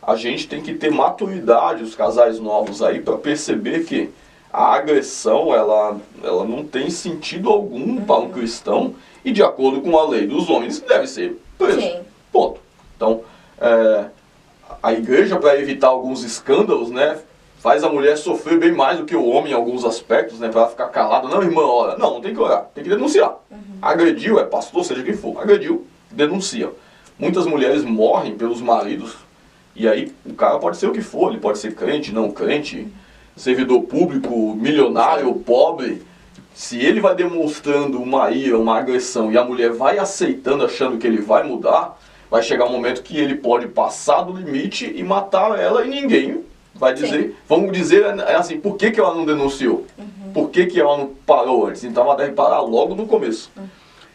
a gente tem que ter maturidade, os casais novos aí, para perceber que a agressão, ela não tem sentido algum para um cristão e de acordo com a lei dos homens deve ser preso. Sim. Ponto. Então, a igreja, para evitar alguns escândalos, né, faz a mulher sofrer bem mais do que o homem em alguns aspectos, né, para ela ficar calada. Não, irmã, olha, não tem que orar, tem que denunciar. Agrediu, pastor, seja quem for, agrediu, denuncia. Muitas mulheres morrem pelos maridos e aí o cara pode ser o que for, ele pode ser crente, não crente, servidor público, milionário, pobre. Se ele vai demonstrando uma ira, uma agressão e a mulher vai aceitando, achando que ele vai mudar, vai chegar um momento que ele pode passar do limite e matar ela e ninguém vai dizer. Sim. Vamos dizer assim, por que ela não denunciou? Por que ela não parou antes? Então ela deve parar logo no começo.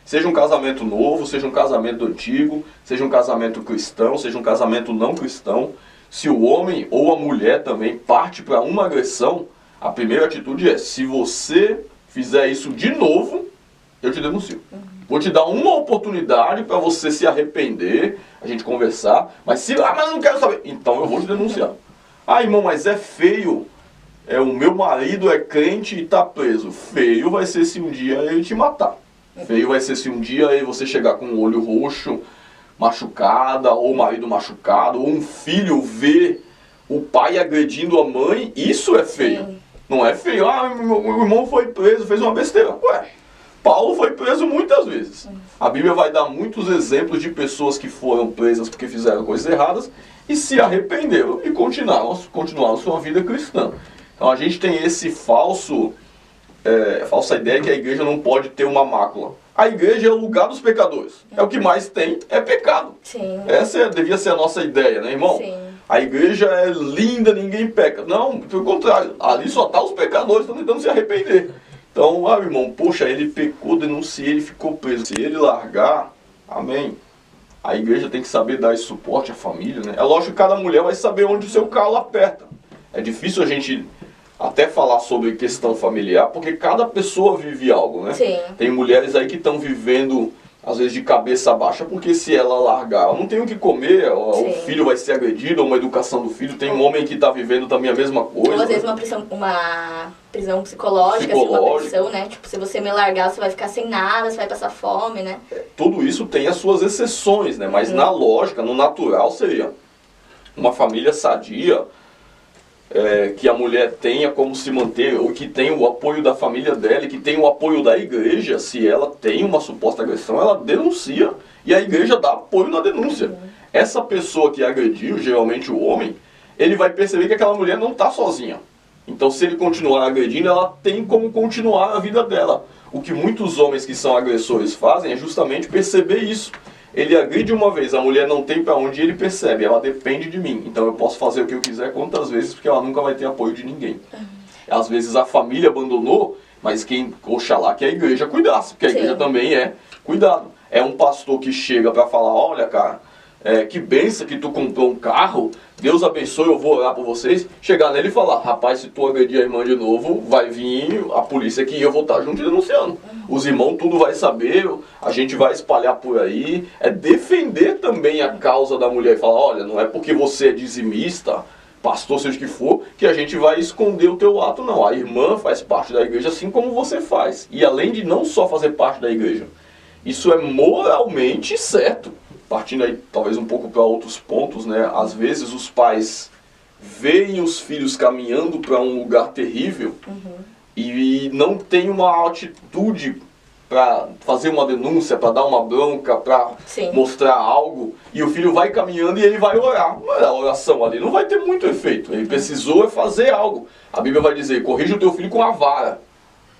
Seja um casamento novo, seja um casamento antigo, seja um casamento cristão, seja um casamento não cristão. Se o homem ou a mulher também parte para uma agressão, a primeira atitude é, se você fizer isso de novo, eu te denuncio. Vou te dar uma oportunidade para você se arrepender, a gente conversar, mas mas eu não quero saber, então eu vou te denunciar. Irmão, mas é feio, o meu marido é crente e está preso. Feio vai ser se um dia ele te matar. Feio vai ser se um dia você chegar com o olho roxo, machucada, ou o marido machucado, ou um filho ver o pai agredindo a mãe, isso é feio. Sim. Não é feio, meu irmão foi preso, fez uma besteira. Ué, Paulo foi preso muitas vezes. A Bíblia vai dar muitos exemplos de pessoas que foram presas porque fizeram coisas erradas e se arrependeram e continuaram sua vida cristã. Então a gente tem esse falsa ideia que a igreja não pode ter uma mácula. A igreja é o lugar dos pecadores. É o que mais tem, é pecado. Sim. Essa devia ser a nossa ideia, né, irmão? Sim. a igreja é linda, ninguém peca. Não, pelo contrário, ali só tá os pecadores que estão tentando se arrepender. Então, meu irmão, poxa, ele pecou, denunciei, ele ficou preso. Se ele largar, amém. A igreja tem que saber dar esse suporte à família, né? É lógico que cada mulher vai saber onde o seu calo aperta. É difícil a gente até falar sobre questão familiar, porque cada pessoa vive algo, né? Sim. Tem mulheres aí que estão vivendo, às vezes, de cabeça baixa, porque se ela largar, ela não tem o que comer, o filho vai ser agredido, ou uma educação do filho. Tem um homem que está vivendo também a mesma coisa. Ou às vezes uma prisão psicológica, assim, uma prisão, né? Tipo, se você me largar, você vai ficar sem nada, você vai passar fome, né? Tudo isso tem as suas exceções, né? Mas na lógica, no natural, seria uma família sadia, que a mulher tenha como se manter, ou que tenha o apoio da família dela, e que tenha o apoio da igreja. Se ela tem uma suposta agressão, ela denuncia e a igreja dá apoio na denúncia. Essa pessoa que agrediu, geralmente o homem, ele vai perceber que aquela mulher não está sozinha. Então, se ele continuar agredindo, ela tem como continuar a vida dela. O que muitos homens que são agressores fazem é justamente perceber isso. Ele agride uma vez, a mulher não tem para onde, ele percebe, ela depende de mim. Então eu posso fazer o que eu quiser quantas vezes, porque ela nunca vai ter apoio de ninguém. Às vezes a família abandonou, mas quem, oxalá que a igreja cuidasse, porque a igreja também é cuidado. É um pastor que chega para falar, olha cara, que benção que tu comprou um carro, Deus abençoe, eu vou orar por vocês. Chegar nele e falar, rapaz, se tu agredir a irmã de novo, vai vir a polícia aqui e eu vou estar junto denunciando. Os irmãos tudo vai saber, a gente vai espalhar por aí. É defender também a causa da mulher e falar, olha, não é porque você é dizimista, pastor, seja o que for, que a gente vai esconder o teu ato, não. A irmã faz parte da igreja assim como você faz. E além de não só fazer parte da igreja, isso é moralmente certo. Partindo aí talvez um pouco para outros pontos, né? Às vezes os pais veem os filhos caminhando para um lugar terrível e não tem uma atitude para fazer uma denúncia, para dar uma bronca, para mostrar algo, e o filho vai caminhando e ele vai orar. Mas a oração ali não vai ter muito efeito. Ele precisou fazer algo. A Bíblia vai dizer, corrija o teu filho com a vara.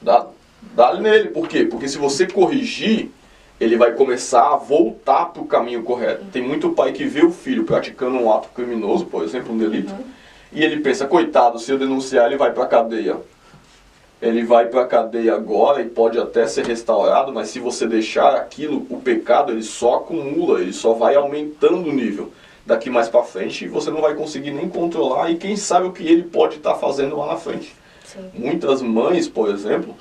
Dá-lhe nele. Por quê? Porque se você corrigir, ele vai começar a voltar para o caminho correto. Tem muito pai que vê o filho praticando um ato criminoso, por exemplo, um delito, e ele pensa, coitado, se eu denunciar ele vai para a cadeia. Ele vai para a cadeia agora e pode até ser restaurado, mas se você deixar aquilo, o pecado, ele só acumula, ele só vai aumentando o nível. Daqui mais para frente você não vai conseguir nem controlar, e quem sabe o que ele pode estar fazendo lá na frente. Muitas mães, por exemplo,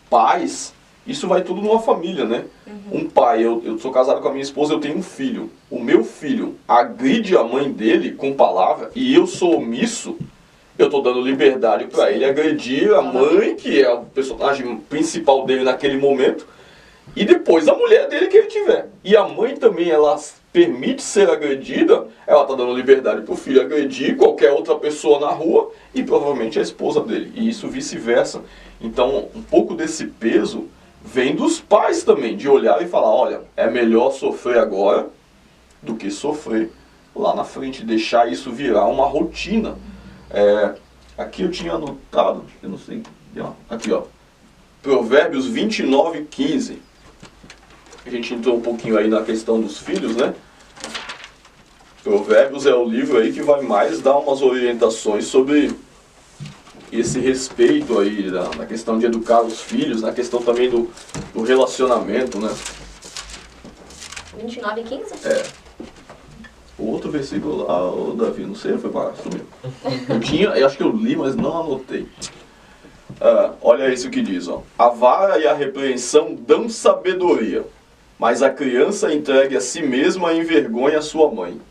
pais, isso vai tudo numa família, né? Um pai, eu sou casado com a minha esposa, eu tenho um filho. O meu filho agride a mãe dele com palavra e eu sou omisso, eu estou dando liberdade para ele agredir a mãe, que é o personagem principal dele naquele momento, e depois a mulher dele que ele tiver. E a mãe também, ela permite ser agredida, ela está dando liberdade para o filho agredir qualquer outra pessoa na rua e provavelmente a esposa dele. E isso vice-versa. Então, um pouco desse peso vem dos pais também, de olhar e falar, olha, é melhor sofrer agora do que sofrer lá na frente, deixar isso virar uma rotina. Aqui eu tinha anotado, eu não sei, aqui ó, Provérbios 29:15. A gente entrou um pouquinho aí na questão dos filhos, né? Provérbios é o livro aí que vai mais dar umas orientações sobre esse respeito aí, na questão de educar os filhos, na questão também do relacionamento, né? 29:15? O outro versículo lá, o Davi, não sei, foi para sumiu. Eu acho que eu li, mas não anotei. Olha isso que diz, ó. A vara e a repreensão dão sabedoria, mas a criança entregue a si mesma envergonha a sua mãe.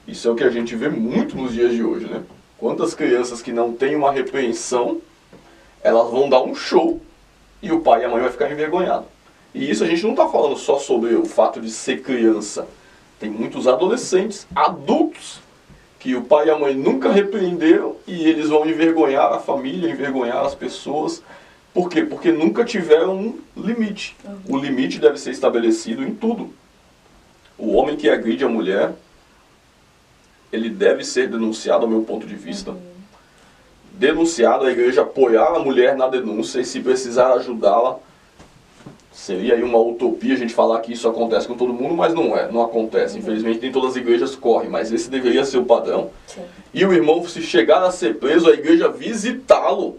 Isso é o que a gente vê muito nos dias de hoje, né? Quantas crianças que não têm uma repreensão, elas vão dar um show e o pai e a mãe vai ficar envergonhado. E isso a gente não está falando só sobre o fato de ser criança. Tem muitos adolescentes, adultos, que o pai e a mãe nunca repreenderam e eles vão envergonhar a família, envergonhar as pessoas. Por quê? Porque nunca tiveram um limite. O limite deve ser estabelecido em tudo. O homem que agride a mulher, ele deve ser denunciado, ao meu ponto de vista. Denunciado, a igreja apoiar a mulher na denúncia e, se precisar ajudá-la, Seria aí uma utopia a gente falar que isso acontece com todo mundo, mas não é, não acontece. Infelizmente nem todas as igrejas correm, mas esse deveria ser o padrão. Sim. E o irmão, se chegar a ser preso, a igreja visitá-lo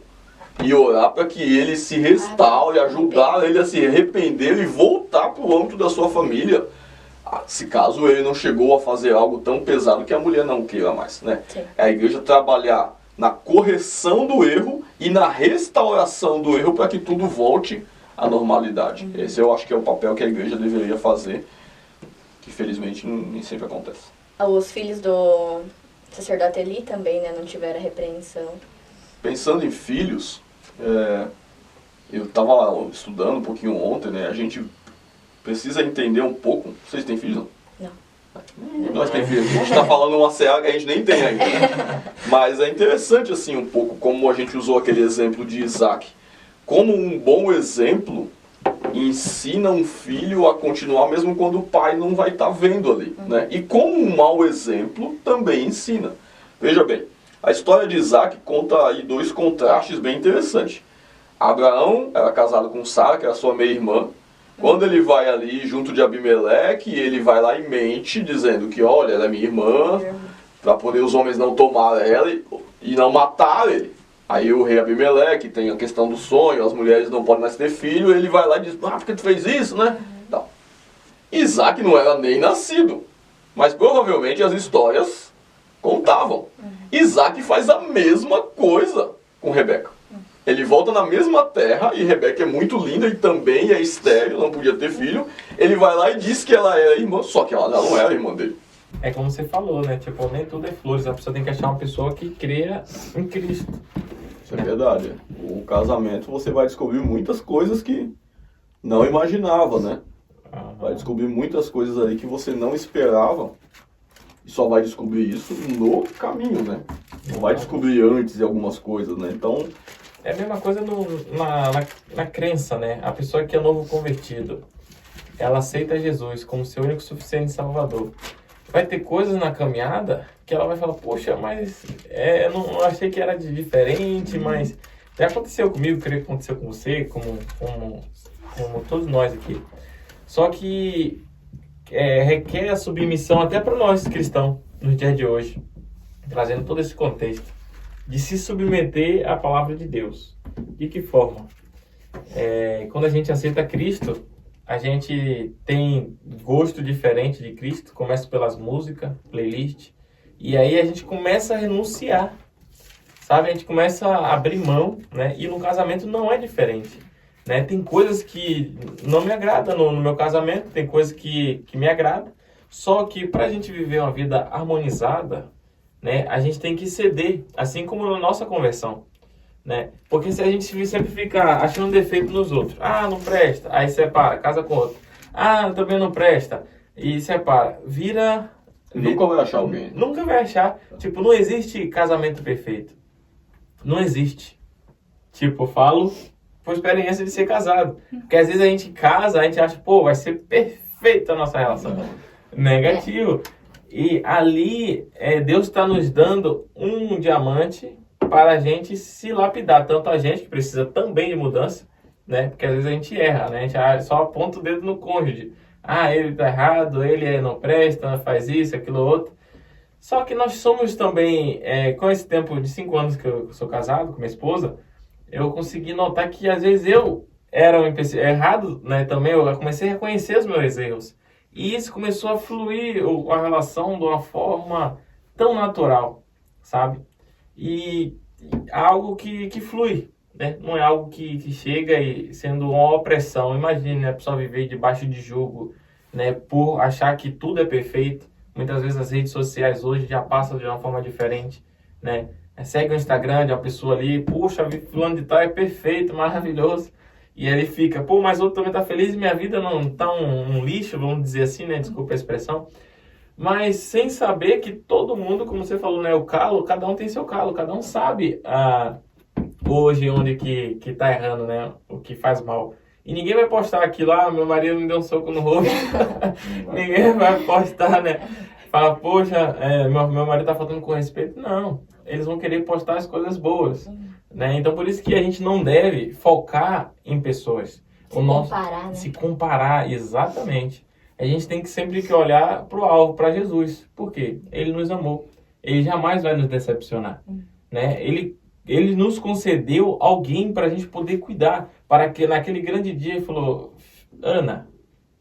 e orar para que ele se restaure, ajudar ele a se arrepender e voltar para o âmbito da sua família. Se caso ele não chegou a fazer algo tão pesado que a mulher não queira mais, né? Sim. É a igreja trabalhar na correção do erro e na restauração do erro para que tudo volte à normalidade. Esse eu acho que é o papel que a igreja deveria fazer, que felizmente nem sempre acontece. Os filhos do sacerdote Eli também, né, não tiveram repreensão. Pensando em filhos, eu estava estudando um pouquinho ontem, né? A gente precisa entender um pouco. Vocês têm filhos, não? Não. Nós temos filhos. A gente está falando uma seara que a gente nem tem ainda, né? Mas é interessante assim um pouco como a gente usou aquele exemplo de Isaac. Como um bom exemplo ensina um filho a continuar mesmo quando o pai não vai estar vendo ali, né? E como um mau exemplo também ensina. Veja bem, a história de Isaac conta aí dois contrastes bem interessantes. Abraão era casado com Sara, que era sua meia-irmã. Quando ele vai ali junto de Abimeleque, ele vai lá e mente, dizendo que, olha, ela é minha irmã, para poder os homens não tomarem ela e não matar ele. Aí o rei Abimeleque tem a questão do sonho, as mulheres não podem mais ter filho, ele vai lá e diz, por que tu fez isso, né? Então, Isaac não era nem nascido, mas provavelmente as histórias contavam. Isaac faz a mesma coisa com Rebeca. Ele volta na mesma terra, e Rebeca é muito linda e também é estéril, não podia ter filho. Ele vai lá e diz que ela era irmã, só que ela não era irmã dele. É como você falou, né? Tipo, nem tudo é flores. A pessoa tem que achar uma pessoa que creia em Cristo. Isso é verdade. O casamento você vai descobrir muitas coisas que não imaginava, né? Vai descobrir muitas coisas aí que você não esperava. E só vai descobrir isso no caminho, né? Não vai descobrir antes de algumas coisas, né? Então... É a mesma coisa na crença, né? A pessoa que é novo convertido, ela aceita Jesus como seu único suficiente salvador. Vai ter coisas na caminhada que ela vai falar, poxa, mas eu não achei que era diferente, mas já aconteceu comigo, creio que aconteceu com você, como todos nós aqui. Só que requer a submissão até para nós cristãos, nos dias de hoje, trazendo todo esse contexto, de se submeter à palavra de Deus. De que forma? Quando a gente aceita Cristo, a gente tem gosto diferente de Cristo, começa pelas músicas, playlist, e aí a gente começa a renunciar, sabe? A gente começa a abrir mão, né? E no casamento não é diferente, né? Tem coisas que não me agradam no meu casamento, tem coisas que me agradam, só que para a gente viver uma vida harmonizada, né, a gente tem que ceder, assim como na nossa conversão, né? Porque se a gente sempre ficar achando defeito nos outros, não presta, aí separa, casa com outro, também não presta, e separa, vira... Nunca vai achar alguém. Nunca vai achar. Tipo, não existe casamento perfeito. Não existe. Tipo, eu falo por experiência de ser casado. Porque às vezes a gente casa, a gente acha, pô, vai ser perfeita a nossa relação. Negativo. E ali, Deus está nos dando um diamante para a gente se lapidar. Tanto a gente, que precisa também de mudança, né? Porque às vezes a gente erra, né? A gente só aponta o dedo no cônjuge. Ele tá errado, ele não presta, faz isso, aquilo, outro. Só que nós somos também, com esse tempo de 5 anos que eu sou casado com minha esposa, eu consegui notar que às vezes eu era errado, né? Também eu comecei a reconhecer os meus erros. E isso começou a fluir a relação de uma forma tão natural, sabe? E algo que flui, né? Não é algo que chega e sendo uma opressão. Imagine, né, a pessoa viver debaixo de julgo, né, por achar que tudo é perfeito. Muitas vezes as redes sociais hoje já passam de uma forma diferente, né? Segue o Instagram de uma pessoa ali, puxa, fulano de tal é perfeito, maravilhoso. E ele fica, pô, mas outro também tá feliz e minha vida não tá um lixo, vamos dizer assim, né? Desculpa a expressão. Mas sem saber que todo mundo, como você falou, né? O calo, cada um tem seu calo, cada um sabe hoje onde que tá errando, né? O que faz mal. E ninguém vai postar aquilo, meu marido me deu um soco no rosto. Ninguém vai postar, né? Fala, poxa, meu marido tá falando com respeito. Não, eles vão querer postar as coisas boas, né? Então por isso que a gente não deve focar em pessoas. Comparar, né? Se comparar, exatamente. A gente tem que sempre que olhar para o alvo, para Jesus. Por quê? Ele nos amou. Ele jamais vai nos decepcionar. Né? Ele nos concedeu alguém para a gente poder cuidar. Para que naquele grande dia ele falou, Ana,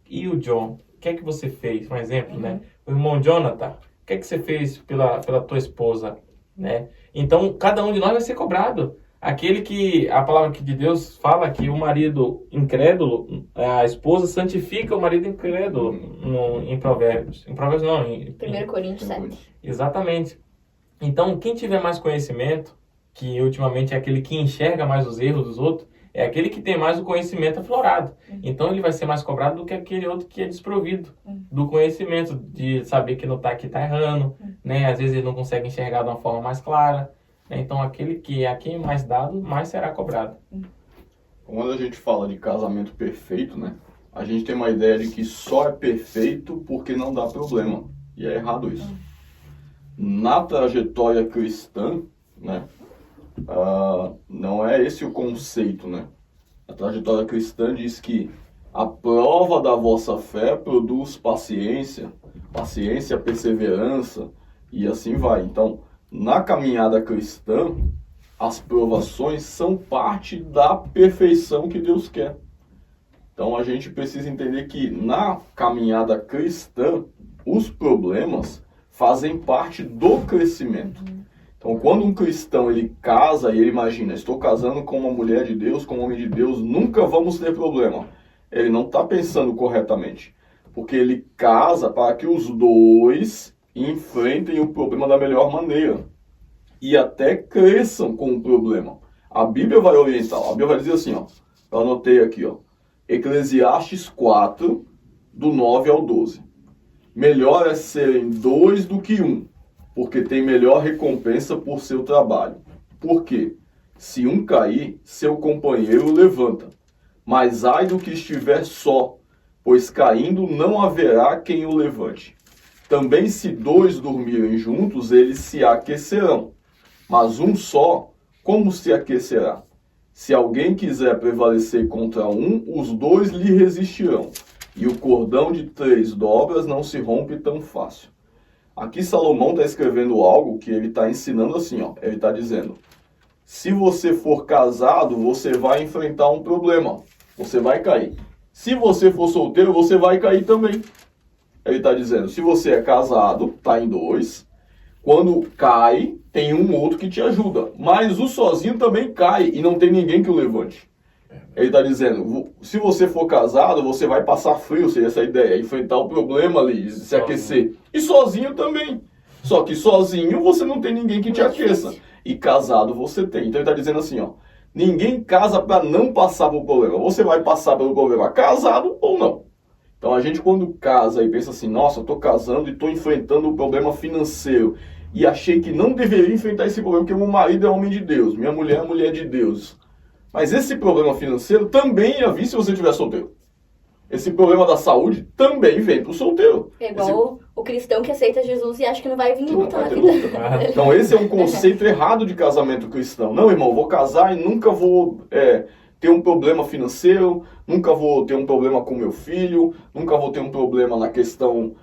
e o John? O que é que você fez? Um exemplo, né? O irmão Jonathan, o que é que você fez pela tua esposa? Né? Então, cada um de nós vai ser cobrado. Aquele que, a palavra de Deus fala que o marido incrédulo, a esposa santifica o marido incrédulo em Provérbios. Em Provérbios não, em 1 Coríntios 7. Exatamente. Então, quem tiver mais conhecimento, que ultimamente é aquele que enxerga mais os erros dos outros, é aquele que tem mais o conhecimento aflorado. Então, ele vai ser mais cobrado do que aquele outro que é desprovido do conhecimento, de saber que que tá errando, né? Às vezes ele não consegue enxergar de uma forma mais clara. Então, aquele que a quem mais dado, mais será cobrado. Quando a gente fala de casamento perfeito, né? A gente tem uma ideia de que só é perfeito porque não dá problema. E é errado isso. Na trajetória cristã, né? Não é esse o conceito, né? A trajetória cristã diz que a prova da vossa fé produz paciência, perseverança, e assim vai. Então, na caminhada cristã, as provações são parte da perfeição que Deus quer. Então, a gente precisa entender que na caminhada cristã, os problemas fazem parte do crescimento. Então, quando um cristão ele casa e ele imagina, estou casando com uma mulher de Deus, com um homem de Deus, nunca vamos ter problema. Ele não está pensando corretamente. Porque ele casa para que os dois enfrentem o problema da melhor maneira. E até cresçam com o problema. A Bíblia vai orientar. A Bíblia vai dizer assim, ó. Eu anotei aqui, ó. Eclesiastes 4, do 9 ao 12. Melhor é serem dois do que um, porque tem melhor recompensa por seu trabalho. Por quê? Se um cair, seu companheiro o levanta. Mas ai do que estiver só, pois caindo não haverá quem o levante. Também se dois dormirem juntos, eles se aquecerão. Mas um só, como se aquecerá? Se alguém quiser prevalecer contra um, os dois lhe resistirão. E o cordão de 3 dobras não se rompe tão fácil. Aqui Salomão está escrevendo algo que ele está ensinando assim, ó. Ele está dizendo, se você for casado, você vai enfrentar um problema. Você vai cair. Se você for solteiro, você vai cair também. Ele está dizendo, se você é casado, está em 2. Quando cai, tem um outro que te ajuda. Mas o sozinho também cai e não tem ninguém que o levante. Ele está dizendo, se você for casado, você vai passar frio, seria essa ideia, enfrentar o problema ali, se aquecer. E sozinho também. Só que sozinho você não tem ninguém que te aqueça. E casado você tem. Então ele está dizendo assim, ó, ninguém casa para não passar pelo problema. Você vai passar pelo problema casado ou não. Então a gente quando casa e pensa assim, nossa, eu estou casando e estou enfrentando o problema financeiro. E achei que não deveria enfrentar esse problema, porque meu marido é homem de Deus, minha mulher é mulher de Deus. Mas esse problema financeiro também ia vir se você estiver solteiro. Esse problema da saúde também vem pro solteiro. É igual o cristão que aceita Jesus e acha que não vai vir luta na vida. Então esse é um conceito errado de casamento cristão. Não, irmão, vou casar e nunca vou ter um problema financeiro, nunca vou ter um problema com meu filho, nunca vou ter um problema na questão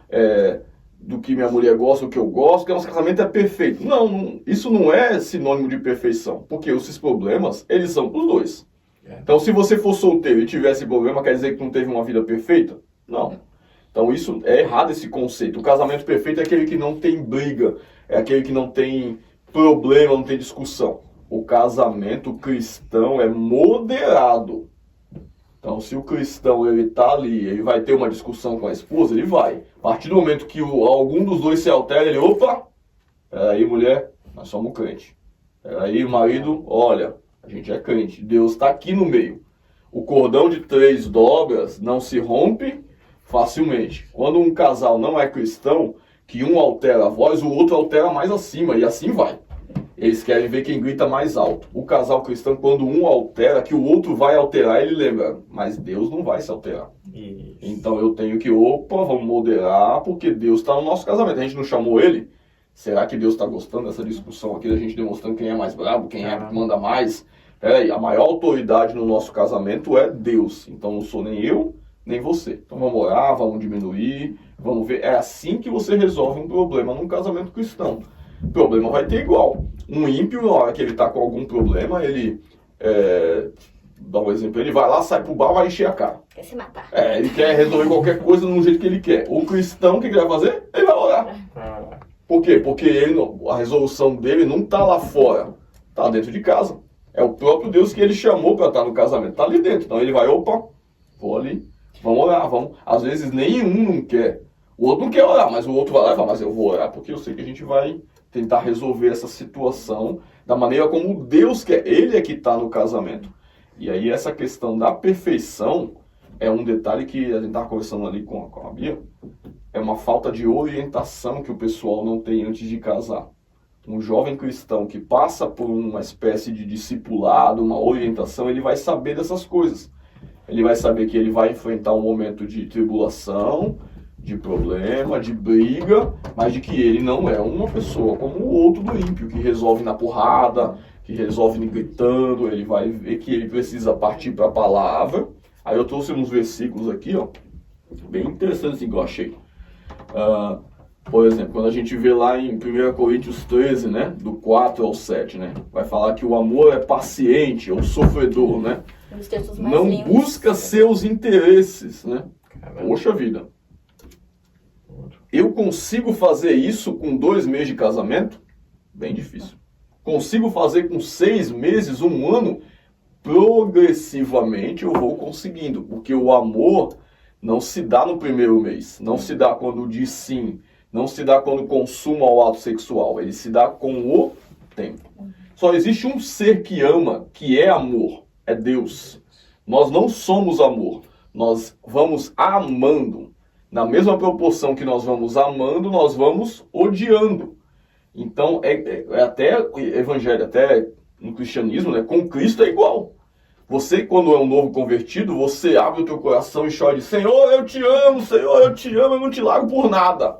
do que minha mulher gosta, o que eu gosto, porque nosso casamento é perfeito. Não, isso não é sinônimo de perfeição, porque esses problemas, eles são pros dois. Então, se você for solteiro e tiver esse problema, quer dizer que não teve uma vida perfeita? Não. Então, isso é errado, esse conceito. O casamento perfeito é aquele que não tem briga, é aquele que não tem problema, não tem discussão. O casamento cristão é moderado. Então, se o cristão ele tá ali, ele vai ter uma discussão com a esposa, ele vai. A partir do momento que algum dos dois se altera, ele, opa, peraí, mulher, nós somos crente. Peraí, marido, olha, a gente é crente. Deus está aqui no meio. O cordão de 3 dobras não se rompe facilmente. Quando um casal não é cristão, que um altera a voz, o outro altera mais acima, e assim vai. Eles querem ver quem grita mais alto. O casal cristão, quando um altera, que o outro vai alterar, ele lembra, mas Deus não vai se alterar. Isso. Então eu tenho que, vamos moderar, porque Deus está no nosso casamento. A gente não chamou ele? Será que Deus está gostando dessa discussão aqui, da gente demonstrando quem é mais bravo, quem é que manda mais? Peraí, a maior autoridade no nosso casamento é Deus. Então não sou nem eu, nem você. Então vamos orar, vamos diminuir, vamos ver. É assim que você resolve um problema num casamento cristão. O problema vai ter igual. Um ímpio, na hora que ele está com algum problema, ele... dá um exemplo, ele vai lá, sai pro bar, vai encher a cara. Quer se matar. Ele quer resolver qualquer coisa do jeito que ele quer. O cristão, o que ele vai fazer? Ele vai orar. Por quê? Porque a resolução dele não está lá fora, está dentro de casa. É o próprio Deus que ele chamou para estar no casamento, está ali dentro. Então ele vai, opa, vou ali, vamos orar, vamos. Às vezes nenhum não quer. O outro não quer orar, mas o outro vai lá e fala, mas eu vou orar porque eu sei que a gente vai tentar resolver essa situação da maneira como Deus quer. Ele é que está no casamento. E aí essa questão da perfeição é um detalhe que a gente estava conversando ali com a Bia. É uma falta de orientação que o pessoal não tem antes de casar. Um jovem cristão que passa por uma espécie de discipulado, uma orientação, ele vai saber dessas coisas. Ele vai saber que ele vai enfrentar um momento de tribulação, de problema, de briga, mas de que ele não é uma pessoa como o outro do ímpio, que resolve na porrada, que resolve gritando. Ele vai ver que ele precisa partir para a palavra. Aí eu trouxe uns versículos aqui, ó, bem interessantes que eu achei. Por exemplo, quando a gente vê lá em 1 Coríntios 13, né, do 4 ao 7, né, vai falar que o amor é paciente, ou sofredor, né, não busca seus interesses, né. Poxa vida, eu consigo fazer isso com 2 meses de casamento? Bem difícil. Consigo fazer com 6 meses, 1 ano? Progressivamente eu vou conseguindo, porque o amor não se dá no primeiro mês, não se dá quando diz sim, não se dá quando consuma o ato sexual, ele se dá com o tempo. Só existe um ser que ama, que é amor, é Deus. Nós não somos amor, nós vamos amando. Na mesma proporção que nós vamos amando, nós vamos odiando. Então, até evangelho, até no cristianismo, né, com Cristo é igual. Você, quando é um novo convertido, você abre o teu coração e chora e diz, Senhor, eu te amo, Senhor, eu te amo, eu não te largo por nada.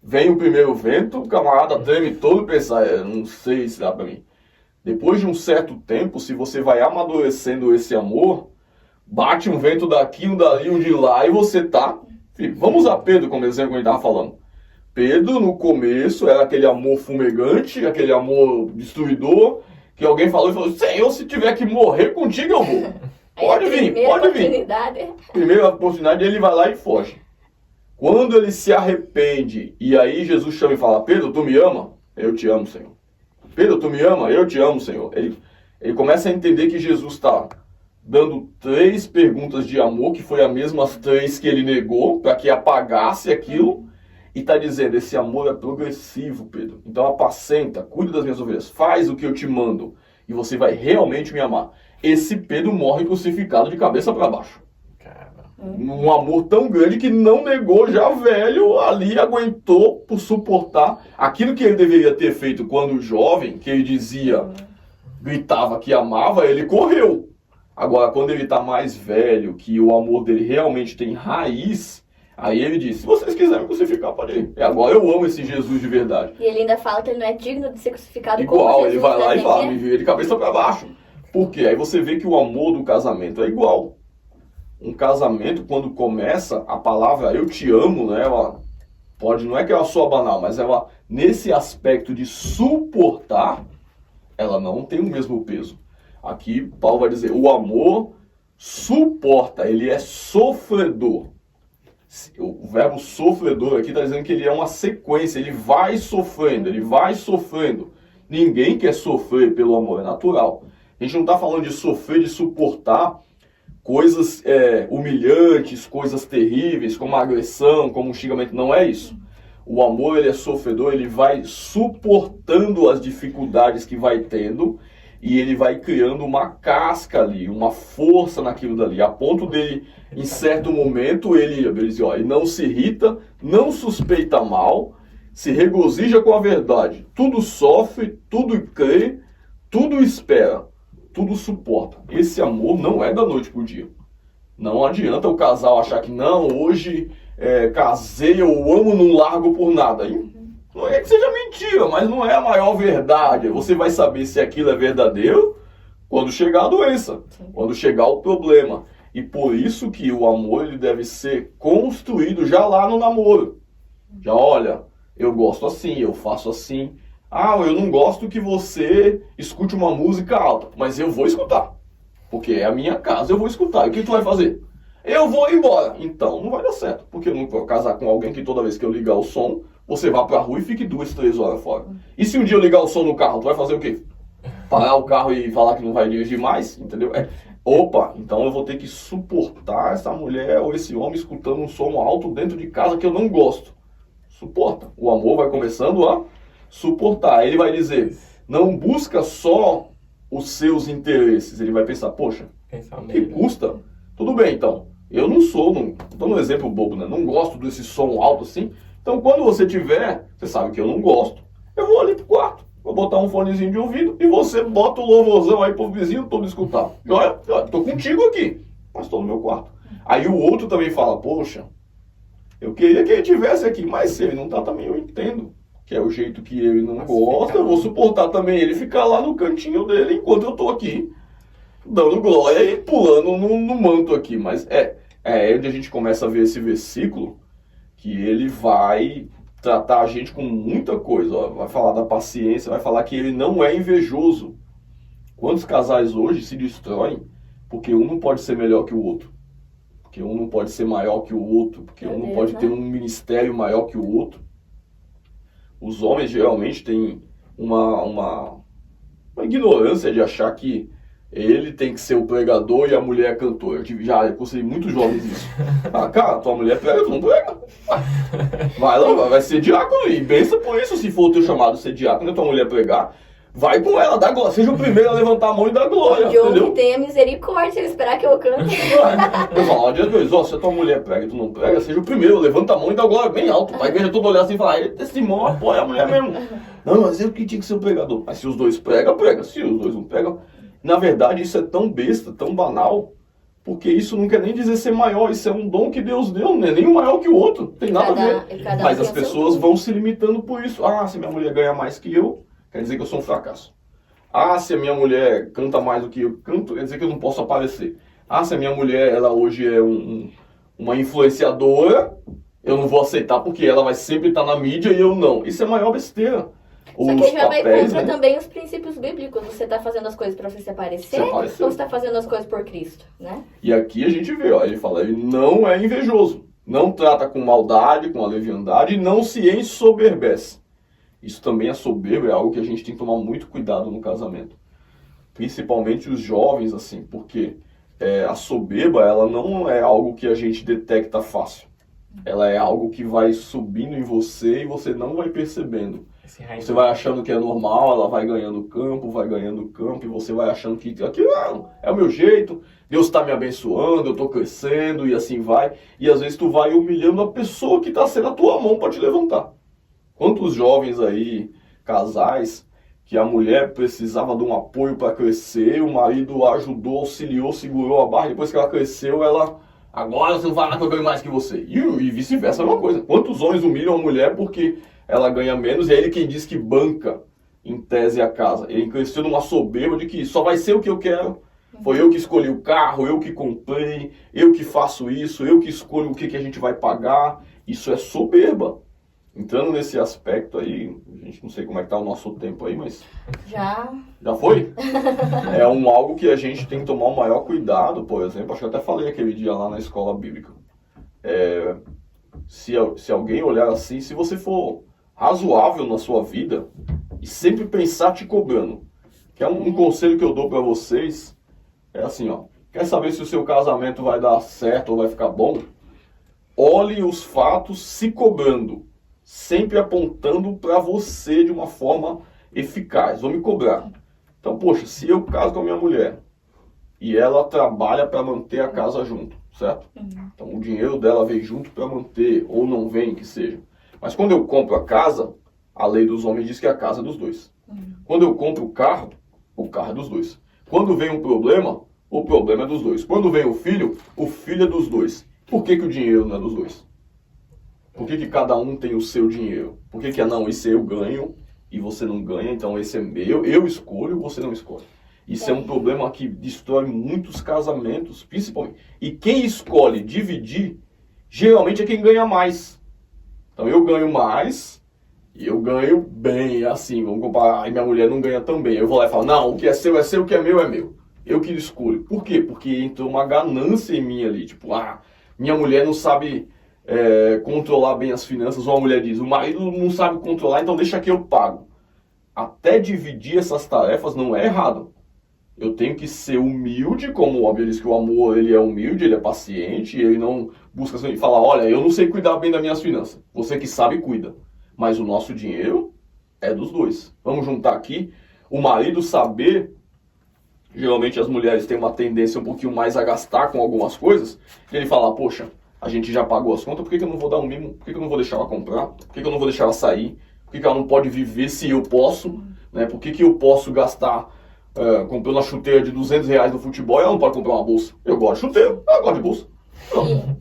Vem o primeiro vento, o camarada treme todo e pensa, não sei se dá pra mim. Depois de um certo tempo, se você vai amadurecendo esse amor, bate um vento daqui, um dali, um de lá, e você tá... Vamos usar Pedro como exemplo que a gente estava falando. Pedro, no começo, era aquele amor fumegante, aquele amor destruidor, que alguém falou e falou, Senhor, se tiver que morrer contigo, eu vou. Pode vir, pode vir. Primeira oportunidade, ele vai lá e foge. Quando ele se arrepende, e aí Jesus chama e fala, Pedro, tu me ama? Eu te amo, Senhor. Pedro, tu me ama? Eu te amo, Senhor. Ele começa a entender que Jesus está dando 3 perguntas de amor, que foi as mesmas 3 que ele negou, para que apagasse aquilo, e está dizendo, esse amor é progressivo, Pedro. Então apacenta, cuida das minhas ovelhas, faz o que eu te mando, e você vai realmente me amar. Esse Pedro morre crucificado de cabeça para baixo. Um amor tão grande que não negou, já velho, ali aguentou por suportar aquilo que ele deveria ter feito quando jovem, que ele dizia, gritava que amava, ele correu. Agora, quando ele está mais velho, que o amor dele realmente tem raiz, aí ele diz, se vocês quiserem crucificar, pode ir. Agora eu amo esse Jesus de verdade. E ele ainda fala que ele não é digno de ser crucificado igual, como Jesus. Ele vai lá e fala, me vira de cabeça para baixo. Por quê? Aí você vê que o amor do casamento é igual. Um casamento, quando começa, a palavra eu te amo, né, ela pode, não é que ela soa banal, mas ela, nesse aspecto de suportar, ela não tem o mesmo peso. Aqui, Paulo vai dizer, o amor suporta, ele é sofredor. O verbo sofredor aqui está dizendo que ele é uma sequência, ele vai sofrendo, ele vai sofrendo. Ninguém quer sofrer pelo amor, é natural. A gente não está falando de sofrer, de suportar coisas humilhantes, coisas terríveis, como agressão, como xingamento, não é isso. O amor, ele é sofredor, ele vai suportando as dificuldades que vai tendo e ele vai criando uma casca ali, uma força naquilo dali, a ponto dele, em certo momento, ele diz, ó, ele não se irrita, não suspeita mal, se regozija com a verdade, tudo sofre, tudo crê, tudo espera, tudo suporta. Esse amor não é da noite pro dia. Não adianta o casal achar que não, hoje casei, eu amo, não largo por nada. Não é que seja mentira, mas não é a maior verdade. Você vai saber se aquilo é verdadeiro quando chegar a doença, quando chegar o problema. E por isso que o amor ele deve ser construído já lá no namoro. Já olha, eu gosto assim, eu faço assim. Ah, eu não gosto que você escute uma música alta, mas eu vou escutar. Porque é a minha casa, eu vou escutar. E o que tu vai fazer? Eu vou embora. Então, não vai dar certo. Porque eu não vou casar com alguém que toda vez que eu ligar o som, você vá pra rua e fique 2, 3 horas fora. E se um dia eu ligar o som no carro, tu vai fazer o quê? Parar o carro e falar que não vai dirigir mais? Entendeu? Opa, então eu vou ter que suportar essa mulher ou esse homem escutando um som alto dentro de casa que eu não gosto. Suporta. O amor vai começando a suportar. Ele vai dizer, não busca só os seus interesses. Ele vai pensar, poxa, que custa? Tudo bem, então. Eu não sou, estou no exemplo bobo, né? Não gosto desse som alto assim. Então, quando você tiver, você sabe que eu não gosto, eu vou ali pro quarto, vou botar um fonezinho de ouvido e você bota o louvorzão aí pro vizinho todo escutar. E olha, tô contigo aqui, mas tô no meu quarto. Aí o outro também fala, poxa, eu queria que ele tivesse aqui, mas se ele não tá também eu entendo. Que é o jeito que ele não gosta, eu vou suportar também ele ficar lá no cantinho dele enquanto eu tô aqui, dando glória e pulando no manto aqui. Mas é onde a gente começa a ver esse versículo, que ele vai tratar a gente com muita coisa. Ó. Vai falar da paciência, vai falar que ele não é invejoso. Quantos casais hoje se destroem porque um não pode ser melhor que o outro? Porque um não pode ser maior que o outro? Porque um não pode ter um ministério maior que o outro? Os homens geralmente têm uma ignorância de achar que ele tem que ser o pregador e a mulher a cantora. Eu conheci muitos jovens isso. Ah, cara, tua mulher prega, tu não prega. Vai lá, vai ser diácono e bença por isso. Se for o teu chamado ser diácono e tua mulher pregar, vai com ela, dá glória. Seja o primeiro a levantar a mão e dar glória. De onde tenha misericórdia, ele esperar que eu cante. Eu falo, ó, dia 2, se a tua mulher prega e tu não prega, seja o primeiro, levanta a mão e dá glória bem alto. A igreja toda olhar assim e falar, esse irmão apoia a mulher mesmo. Não, mas eu que tinha que ser o pregador. Mas se os dois pregam, prega. Se os dois não pregam. Na verdade, isso é tão besta, tão banal, porque isso não quer nem dizer ser maior, isso é um dom que Deus deu, não é nem um maior que o outro, tem nada a ver. Mas as pessoas vão se limitando por isso. Ah, se minha mulher ganha mais que eu, quer dizer que eu sou um fracasso. Ah, se a minha mulher canta mais do que eu canto, quer dizer que eu não posso aparecer. Ah, se a minha mulher, ela hoje é uma influenciadora, eu não vou aceitar porque ela vai sempre estar na mídia e eu não. Isso é a maior besteira. Só que já vai contra também os princípios bíblicos. Você está fazendo as coisas para você se aparecer ou você está fazendo as coisas por Cristo, né? E aqui a gente vê, ó, ele fala, ele não é invejoso, não trata com maldade, com a leviandade e não se ensoberbece. Isso também, a soberba, é algo que a gente tem que tomar muito cuidado no casamento. Principalmente os jovens, assim, porque a soberba, ela não é algo que a gente detecta fácil. Ela é algo que vai subindo em você e você não vai percebendo. Você vai achando que é normal, ela vai ganhando campo, e você vai achando que aquilo é o meu jeito, Deus está me abençoando, eu estou crescendo e assim vai. E às vezes tu vai humilhando a pessoa que está sendo a tua mão para te levantar. Quantos jovens aí, casais, que a mulher precisava de um apoio para crescer, o marido ajudou, auxiliou, segurou a barra, depois que ela cresceu, agora você não vai lá que eu ganho mais que você. E vice-versa é uma coisa. Quantos homens humilham a mulher porque ela ganha menos, e é ele quem diz que banca, em tese, a casa. Ele cresceu numa soberba de que só vai ser o que eu quero. Foi eu que escolhi o carro, eu que comprei, eu que faço isso, eu que escolho o que a gente vai pagar. Isso é soberba. Entrando nesse aspecto aí, a gente não sei como é que tá o nosso tempo aí, mas... Já foi? É algo que a gente tem que tomar o maior cuidado, por exemplo. Acho que eu até falei aquele dia lá na escola bíblica. Se alguém olhar assim, se você for razoável na sua vida e sempre pensar te cobrando, que é um conselho que eu dou para vocês, é assim, ó, quer saber se o seu casamento vai dar certo ou vai ficar bom? Olhe os fatos se cobrando, sempre apontando para você de uma forma eficaz. Vou me cobrar. Então, poxa, se eu caso com a minha mulher e ela trabalha para manter a casa junto, certo? Então o dinheiro dela vem junto para manter, ou não vem, que seja. Mas quando eu compro a casa, a lei dos homens diz que é a casa é dos dois. Quando eu compro o carro é dos dois. Quando vem um problema, o problema é dos dois. Quando vem o filho é dos dois. Por que o dinheiro não é dos dois? Por que cada um tem o seu dinheiro? Por que não, esse eu ganho e você não ganha, então esse é meu, eu escolho, você não escolhe. Isso é um problema que destrói muitos casamentos, principalmente. E quem escolhe dividir, geralmente é quem ganha mais. Então eu ganho mais e eu ganho bem, assim, vamos comparar. Aí minha mulher não ganha tão bem. Eu vou lá e falo, não, o que é seu, o que é meu é meu. Eu que escolho. Por quê? Porque entrou uma ganância em mim ali. Tipo, minha mulher não sabe controlar bem as finanças. Ou a mulher diz, o marido não sabe controlar, então deixa que eu pago. Até dividir essas tarefas não é errado. Eu tenho que ser humilde, como o óbvio diz que o amor ele é humilde, ele é paciente, ele não busca e falar, olha, eu não sei cuidar bem das minhas finanças. Você que sabe, cuida. Mas o nosso dinheiro é dos dois. Vamos juntar aqui. O marido saber, geralmente as mulheres têm uma tendência um pouquinho mais a gastar com algumas coisas, e ele fala, poxa, a gente já pagou as contas, por que eu não vou dar um mimo? Por que eu não vou deixar ela comprar? Por que eu não vou deixar ela sair? Por que ela não pode viver se eu posso? Né? Por que eu posso gastar comprando uma chuteira de R$200 no futebol e ela não pode comprar uma bolsa? Eu gosto de chuteira, ela gosta de bolsa. Então,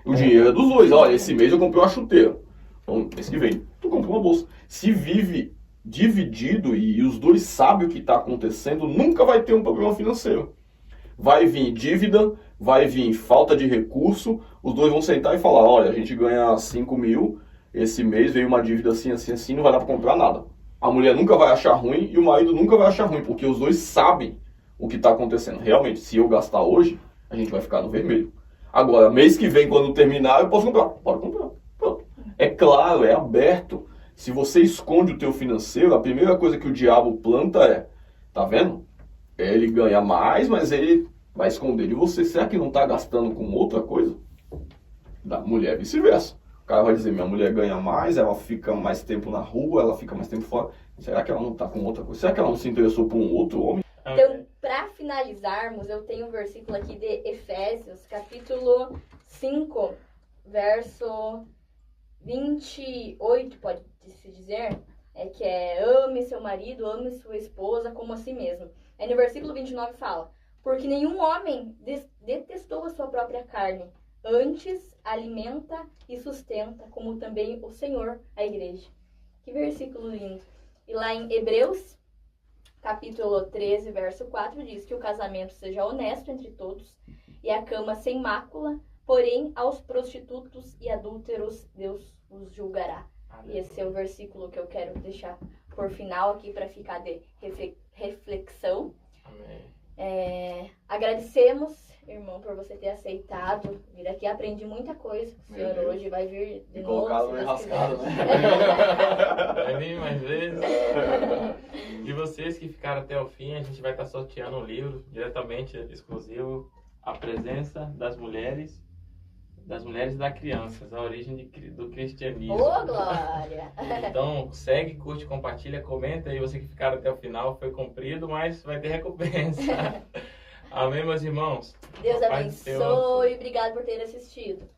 o dinheiro é dos dois. Olha, esse mês eu comprei uma chuteira. Então, mês que vem, tu comprou uma bolsa. Se vive dividido e os dois sabem o que está acontecendo, nunca vai ter um problema financeiro. Vai vir dívida, vai vir falta de recurso, os dois vão sentar e falar, olha, a gente ganha 5 mil, esse mês veio uma dívida assim, assim, assim, não vai dar para comprar nada. A mulher nunca vai achar ruim e o marido nunca vai achar ruim, porque os dois sabem o que está acontecendo. Realmente, se eu gastar hoje, a gente vai ficar no vermelho. Agora, mês que vem, quando terminar, eu posso comprar. Pode comprar. Pronto. É claro, é aberto. Se você esconde o teu financeiro, a primeira coisa que o diabo planta tá vendo? Ele ganha mais, mas ele vai esconder de você. Será que não está gastando com outra coisa? Da mulher vice-versa. O cara vai dizer, minha mulher ganha mais, ela fica mais tempo na rua, ela fica mais tempo fora. Será que ela não está com outra coisa? Será que ela não se interessou por um outro homem? Então, para finalizarmos, eu tenho um versículo aqui de Efésios, capítulo 5, verso 28, pode-se dizer, que ame seu marido, ame sua esposa como a si mesmo. Aí no versículo 29 fala, porque nenhum homem detestou a sua própria carne, antes alimenta e sustenta, como também o Senhor, a igreja. Que versículo lindo. E lá em Hebreus, capítulo 13, verso 4, diz que o casamento seja honesto entre todos e a cama sem mácula, porém aos prostitutos e adúlteros Deus os julgará. E esse é o versículo que eu quero deixar por final aqui para ficar de reflexão. Amém. Agradecemos, irmão, por você ter aceitado vir aqui. Aprendi muita coisa com o senhor hoje. Vai vir de novo. Colocado no enrascado, né? Vai vir mais vezes. E vocês que ficaram até o fim, a gente vai estar sorteando um livro diretamente exclusivo, A Presença das Mulheres e das Crianças, a origem do cristianismo. Ô, glória! Então, segue, curte, compartilha, comenta aí, você que ficaram até o final, foi cumprido, mas vai ter recompensa. Amém, meus irmãos? Deus Paz do Senhor. abençoe. Obrigado por ter assistido.